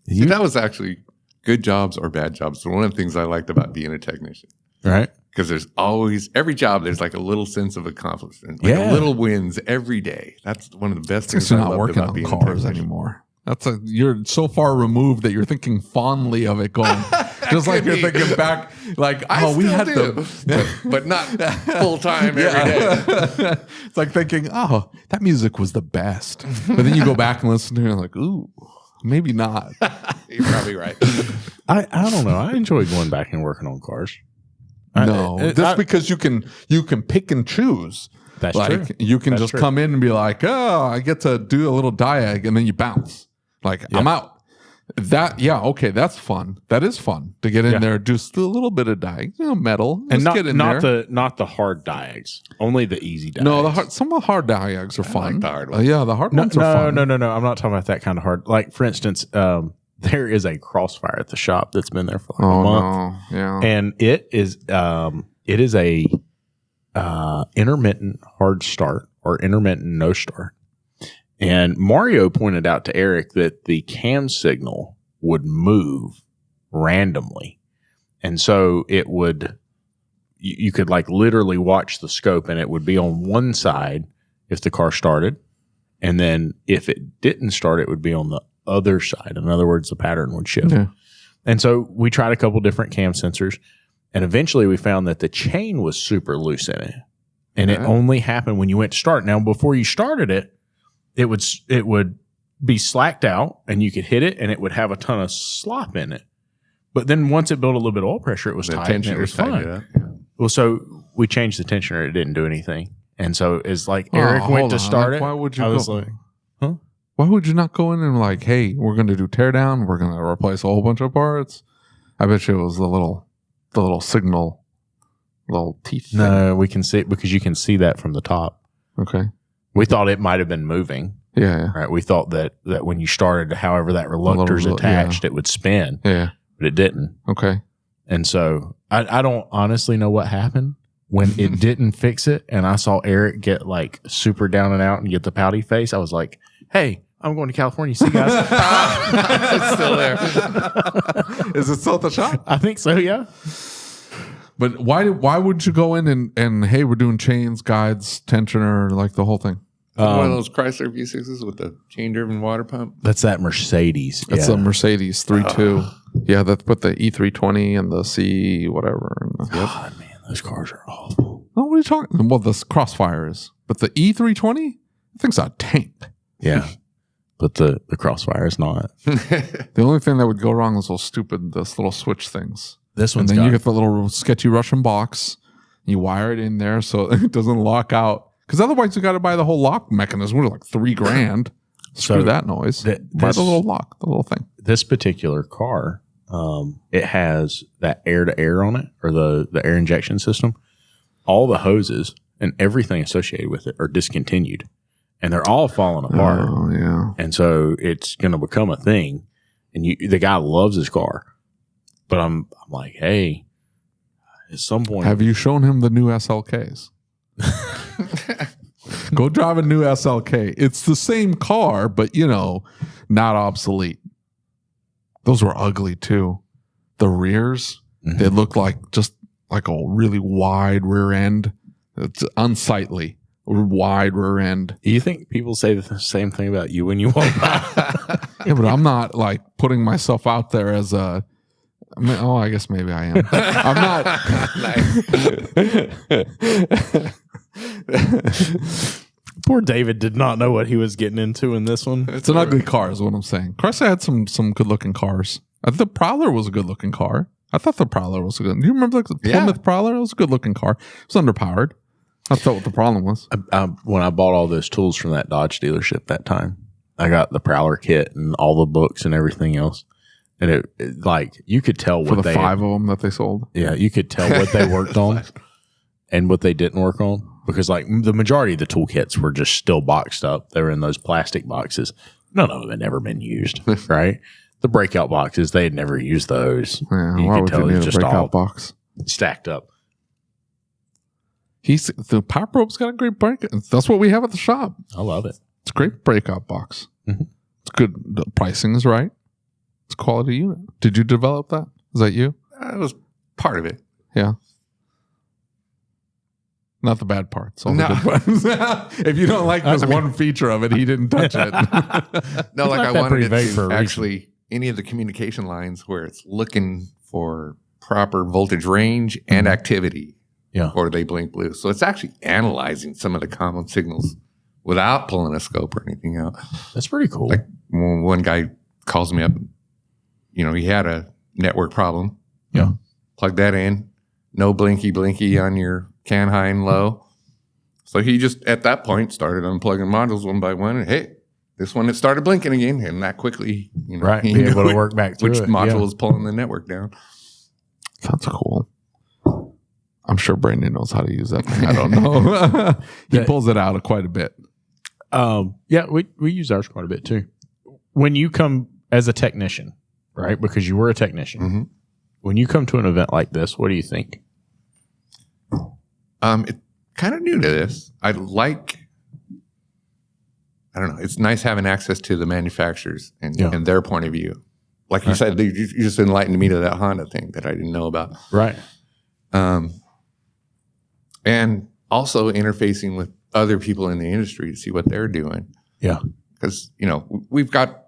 See, that was actually good jobs or bad jobs. One of the things I liked about being a technician. Right. Because there's always, every job, there's like a little sense of accomplishment. Like a little wins every day. That's one of the best things I loved about being on cars anymore. You're so far removed that you're thinking fondly of it going. Just like you're thinking back, like, we had but not full time every day. It's like thinking, that music was the best. But then you go back and listen to it and you're like, ooh. Maybe not. You're probably right. I don't know. I enjoy going back and working on cars. Because you can pick and choose. That's true. You can just come in and be like, I get to do a little diag, and then you bounce. Like, I'm out. That's fun. That is fun to get in there, just a little bit of diag, metal, and get in there. Not the hard diags, only the easy diags. No, some of the hard diags are fun. Like the hard ones. The hard ones are fun. No. I'm not talking about that kind of hard. Like, for instance, there is a crossfire at the shop that's been there for like a month. No. Yeah, and it is a intermittent hard start or intermittent no start. And Mario pointed out to Eric that the cam signal would move randomly. And so it would, you could like literally watch the scope, and it would be on one side if the car started. And then if it didn't start, it would be on the other side. In other words, the pattern would shift. Yeah. And so we tried a couple different cam sensors, and eventually we found that the chain was super loose in it. And it only happened when you went to start. Now, before you started it, it would be slacked out, and you could hit it, and it would have a ton of slop in it. But then once it built a little bit of oil pressure, it was tight, and it was fine. Yeah. Well, so we changed the tensioner. It didn't do anything. And so it's like Eric went to start it. Why would you I was like, huh? Why would you not go in and like, hey, we're going to do tear down. We're going to replace a whole bunch of parts. I bet you it was the little signal, little teeth thing. No, we can see it because you can see that from the top. Okay. We thought it might have been moving. Yeah. Right. We thought that when you started, however that reluctor's attached, it would spin. Yeah. But it didn't. Okay. And so I don't honestly know what happened when it didn't fix it. And I saw Eric get like super down and out and get the pouty face. I was like, hey, I'm going to California. See you guys. It's still there. Is it still at the shop? I think so, yeah. But why would you go in and hey, we're doing chains, guides, tensioner, like the whole thing? One of those Chrysler V6s with the chain-driven water pump. That's that Mercedes. That's a Mercedes 3.2. Yeah, that's with the E320 and the C whatever. God, man, those cars are awful. Oh, what are you talking? Well, this Crossfire is, but the E320, I think's a tank. Yeah, but the Crossfire is not. The only thing that would go wrong is this little switch things. This one's and then you get the little sketchy Russian box. You wire it in there so it doesn't lock out. Because otherwise, you got to buy the whole lock mechanism. We're like $3,000. Screw that noise. Buy the little lock, the little thing. This particular car, it has that air-to-air on it, or the air injection system. All the hoses and everything associated with it are discontinued, and they're all falling apart. Oh yeah. And so it's going to become a thing. And the guy loves his car, but I'm like, hey, at some point, have you shown him the new SLKs? Go drive a new SLK. It's the same car, but not obsolete. Those were ugly too. The rears, they look like just like a really wide rear end. It's unsightly. Wide rear end. Do you think people say the same thing about you when you walk by? Yeah, but I'm not like putting myself out there as a. I guess maybe I am. I'm not. Poor David did not know what he was getting into in this one. It's an ugly car is what I'm saying. Chrysler had some good looking cars. The Prowler was a good looking car. I thought the Prowler was good. Do you remember the Plymouth Prowler? It was a good looking car. It was underpowered. I thought what the problem was. When I bought all those tools from that Dodge dealership that time, I got the Prowler kit and all the books and everything else. And it like, you could tell what for the 5 of them that they sold. Yeah, you could tell what they worked on and what they didn't work on, because like the majority of the toolkits were just still boxed up. They were in those plastic boxes. None of them had never been used, right? The breakout boxes, they had never used those. Yeah, you could tell it's just all box stacked up. The Power Probe's got a great break. That's what we have at the shop. I love it. It's a great breakout box. Mm-hmm. It's good. The pricing is right. It's a quality unit. Did you develop that? Is that you? It was part of it. Yeah. Not the bad parts. All the good parts. If you don't like this one feature of it, he didn't touch it. No, like I wanted it to actually any of the communication lines where it's looking for proper voltage range and activity. Yeah. Or they blink blue. So it's actually analyzing some of the common signals without pulling a scope or anything out. That's pretty cool. Like one guy calls me up, he had a network problem. Yeah. Plug that in. No blinky on your can high and low. So he just, at that point, started unplugging modules one by one. And hey, this one, it started blinking again. And that quickly, right, be able to work back through which it. module is pulling the network down. That's cool. I'm sure Brandon knows how to use that thing. I don't know. He pulls it out quite a bit. Yeah, we use ours quite a bit too. When you come as a technician, right? Because you were a technician. Mm-hmm. When you come to an event like this, what do you think? It's kind of new to this. I don't know. It's nice having access to the manufacturers and their point of view. Like you said, you just enlightened me to that Honda thing that I didn't know about. Right. And also interfacing with other people in the industry to see what they're doing. Yeah. Because,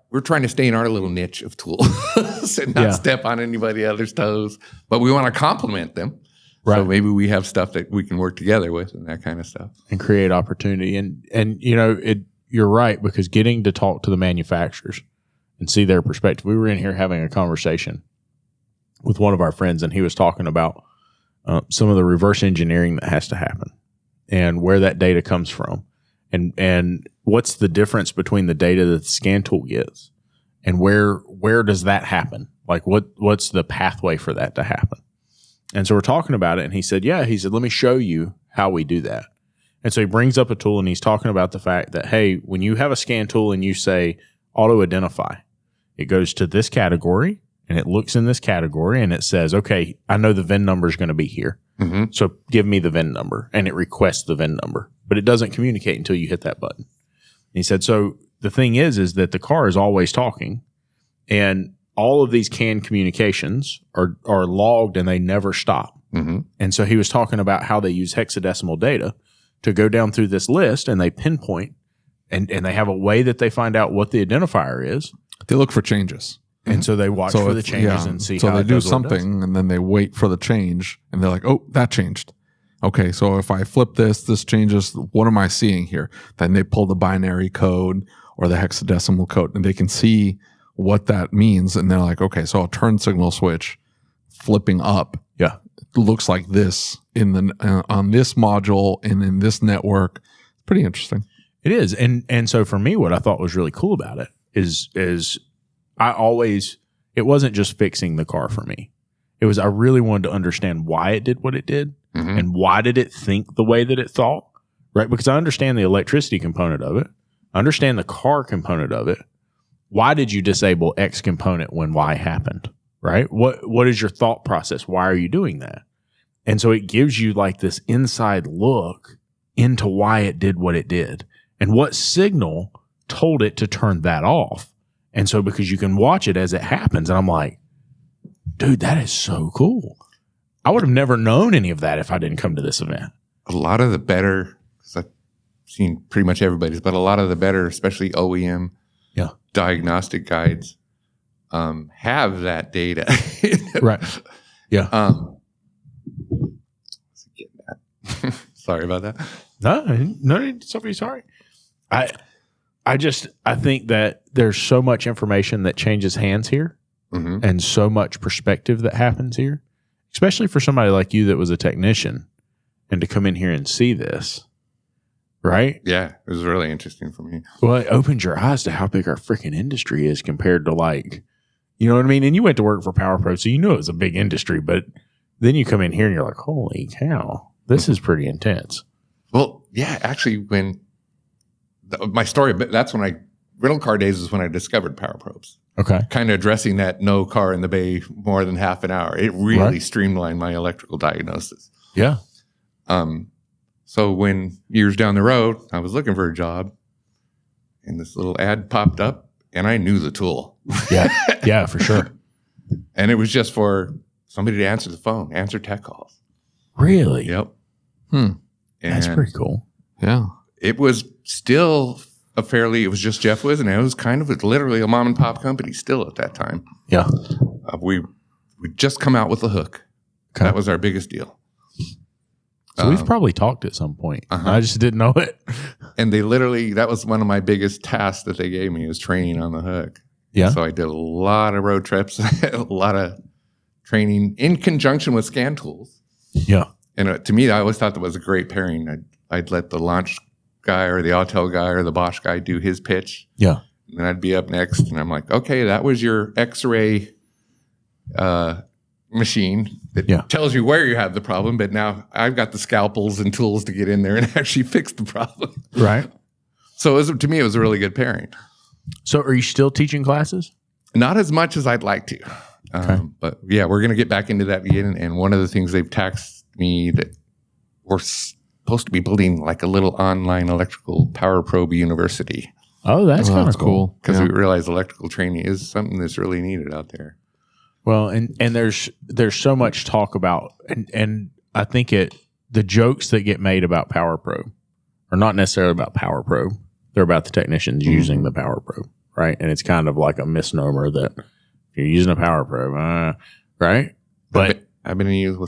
we're trying to stay in our little niche of tools and not step on anybody else's toes, but we want to complement them. Right. So maybe we have stuff that we can work together with and that kind of stuff. And create opportunity. And you're right, because getting to talk to the manufacturers and see their perspective. We were in here having a conversation with one of our friends, and he was talking about some of the reverse engineering that has to happen and where that data comes from. And what's the difference between the data that the scan tool gets and where does that happen? Like what's the pathway for that to happen? And so we're talking about it, and he said, let me show you how we do that. And so he brings up a tool, and he's talking about the fact that, hey, when you have a scan tool and you say auto identify, it goes to this category and it looks in this category and it says, okay, I know the VIN number is going to be here. Mm-hmm. So give me the VIN number, and it requests the VIN number, but it doesn't communicate until you hit that button. And he said, so the thing is that the car is always talking, and all of these canned communications are logged and they never stop. Mm-hmm. And so he was talking about how they use hexadecimal data to go down through this list, and they pinpoint and they have a way that they find out what the identifier is. They look for changes. And so they watch for the changes and see how they do something, and then they wait for the change, and they're like, oh, that changed. Okay, so if I flip this changes. What am I seeing here? Then they pull the binary code or the hexadecimal code, and they can see what that means. And they're like, okay, so a turn signal switch flipping up. Yeah. It looks like this on this module and in this network. Pretty interesting. It is. And so for me, what I thought was really cool about it is it wasn't just fixing the car for me. It was, I really wanted to understand why it did what it did. Mm-hmm. And why did it think the way that it thought, right? Because I understand the electricity component of it. I understand the car component of it. Why did you disable X component when Y happened, right? What is your thought process? Why are you doing that? And so it gives you like this inside look into why it did what it did and what signal told it to turn that off. And so because you can watch it as it happens, and I'm like, dude, that is so cool. I would have never known any of that if I didn't come to this event. A lot of the better, because I've seen pretty much everybody's, but a lot of the better, especially OEM diagnostic guides, have that data. Right. Yeah. Sorry about that. No, somebody sorry. I think that there's so much information that changes hands here and so much perspective that happens here, especially for somebody like you that was a technician and to come in here and see this. Right? Yeah, it was really interesting for me. Well, it opened your eyes to how big our freaking industry is compared to like, you know what I mean? And you went to work for PowerPro, so you knew it was a big industry, but then you come in here and you're like, holy cow, this is pretty intense. Well, yeah, actually, when my story, that's when rental car days is when I discovered PowerProbes. Okay. Kind of addressing that no car in the bay more than half an hour. It really streamlined my electrical diagnosis. Yeah. So when years down the road, I was looking for a job and this little ad popped up and I knew the tool. Yeah. Yeah, for sure. And it was just for somebody to answer the phone, answer tech calls. Really? Yep. And That's pretty cool. Yeah. It was still it was just Jeff Wisniewski. It was kind of literally a mom and pop company still at that time. Yeah. We just come out with the hook. Okay. That was our biggest deal. So we've probably talked at some point. I just didn't know it. And that was one of my biggest tasks that they gave me was training on the hook. Yeah. So I did a lot of road trips, a lot of training in conjunction with scan tools. Yeah. And to me, I always thought that was a great pairing. I'd let the launch guy or the Autel guy or the Bosch guy do his pitch. Yeah. And then I'd be up next and I'm like, okay, that was your X-ray machine that tells you where you have the problem, but now I've got the scalpels and tools to get in there and actually fix the problem. Right. So to me, it was a really good pairing. So are you still teaching classes? Not as much as I'd like to. Okay. But yeah, we're going to get back into that again. And one of the things they've taxed me that we're supposed to be building like a little online electrical power probe university. Oh, that's kind of cool. Because we realize electrical training is something that's really needed out there. Well, and there's so much talk about, and I think the jokes that get made about Power Probe are not necessarily about Power Probe. They're about the technicians using the Power Probe, right? And it's kind of like a misnomer that if you're using a Power Probe, right? But I've been using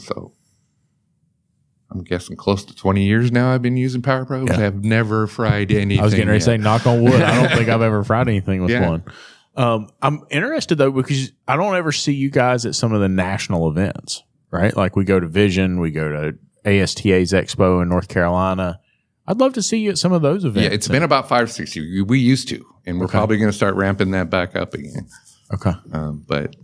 I'm guessing close to 20 years now I've been using Power Probes. Yeah. I have never fried anything. I was getting ready to say, knock on wood. I don't think I've ever fried anything with one. I'm interested, though, because I don't ever see you guys at some of the national events, right? Like we go to Vision, we go to ASTA's Expo in North Carolina. I'd love to see you at some of those events. Yeah, it's been about 5 or 6 years. We used to, and we're probably going to start ramping that back up again. Okay. But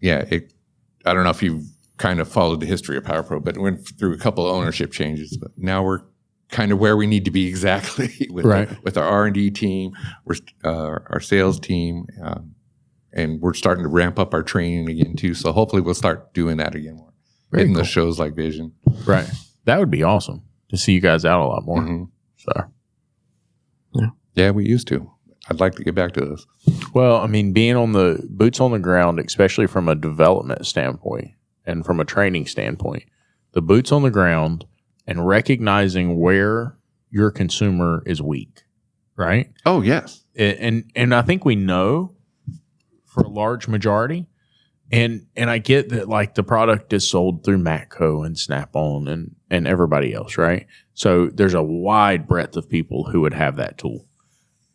yeah, I don't know if you've kind of followed the history of Power Pro, but it went through a couple of ownership changes. But now we're kind of where we need to be exactly with our R&D team, our sales team, and we're starting to ramp up our training again too. So hopefully we'll start doing that again more. Hitting the shows like Vision. Right. That would be awesome to see you guys out a lot more. Mm-hmm. So yeah, we used to. I'd like to get back to this. Well, I mean, being on the boots on the ground, especially from a development standpoint and from a training standpoint, the boots on the ground and recognizing where your consumer is weak, right? Oh, yes. And I think we know for a large majority. And I get that like the product is sold through Matco and Snap-on and everybody else, right? So there's a wide breadth of people who would have that tool.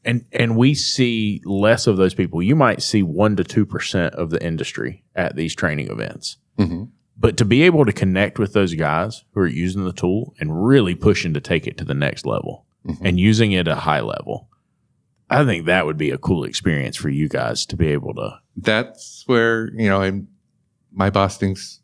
And we see less of those people. You might see 1% to 2% of the industry at these training events. Mm-hmm. But to be able to connect with those guys who are using the tool and really pushing to take it to the next level and using it at a high level, I think that would be a cool experience for you guys to be able to. That's where, my boss thinks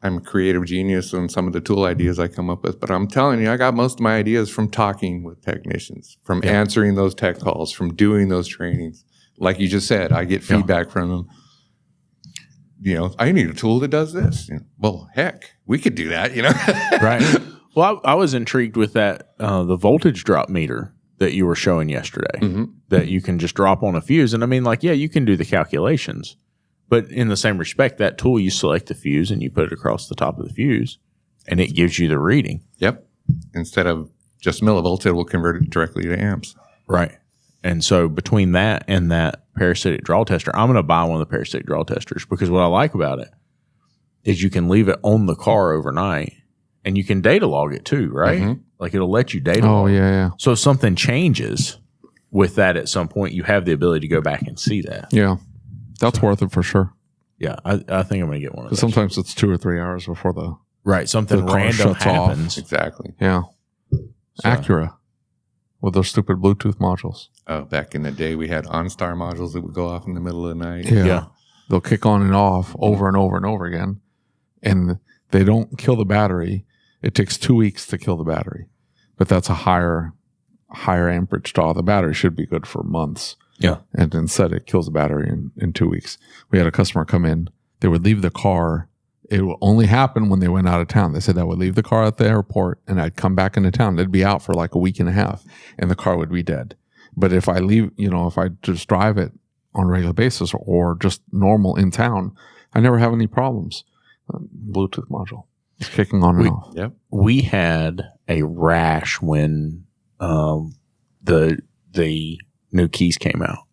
I'm a creative genius on some of the tool ideas I come up with. But I'm telling you, I got most of my ideas from talking with technicians, from answering those tech calls, from doing those trainings. Like you just said, I get feedback from them. I need a tool that does this. Well, heck, we could do that, Right. Well, I was intrigued with that, the voltage drop meter that you were showing yesterday, that you can just drop on a fuse. And I mean, you can do the calculations, but in the same respect, that tool, you select the fuse and you put it across the top of the fuse and it gives you the reading. Yep. Instead of just millivolts, it will convert it directly to amps. Right. And so between that and that parasitic draw tester, I'm going to buy one of the parasitic draw testers because what I like about it is you can leave it on the car overnight and you can data log it too, right? Mm-hmm. Like it'll let you data log. Oh, yeah. So if something changes with that at some point, you have the ability to go back and see that. Yeah. That's worth it for sure. Yeah, I think I'm going to get one of those. Sometimes it's 2 or 3 hours before something the car random shuts happens. off. Exactly. Yeah. So. Acura with those stupid Bluetooth modules. Oh, back in the day, we had OnStar modules that would go off in the middle of the night. Yeah. They'll kick on and off over and over and over again. And they don't kill the battery. It takes 2 weeks to kill the battery. But that's a higher amperage draw. The battery should be good for months. Yeah. And instead it kills the battery in 2 weeks. We had a customer come in. They would leave the car. It would only happen when they went out of town. They said I would leave the car at the airport and I'd come back into town. They'd be out for like a week and a half and the car would be dead. But if I leave, if I just drive it on a regular basis or just normal in town, I never have any problems. Bluetooth module. It's kicking on and off. Yep. We had a rash when the new keys came out.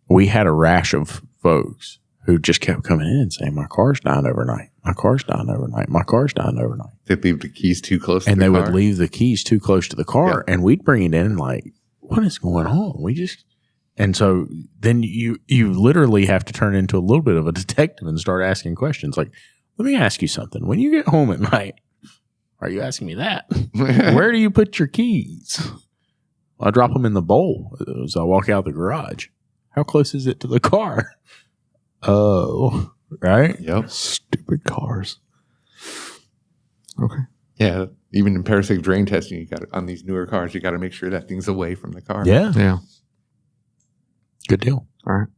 We had a rash of folks who just kept coming in and saying, my car's dying overnight. My car's dying overnight. My car's dying overnight. They'd leave the keys too close to and the car. And they would leave the keys too close to the car. And we'd bring it in and like, what is going on? And so then you literally have to turn into a little bit of a detective and start asking questions. Like, let me ask you something. When you get home at night, are you asking me that? Where do you put your keys? I drop them in the bowl as I walk out the garage. How close is it to the car? Oh, right? Yep. Stupid cars. Okay. Yeah. Even in parasitic drain testing, you got on these newer cars, you got to make sure that thing's away from the car. Yeah. Yeah. Good deal. All right.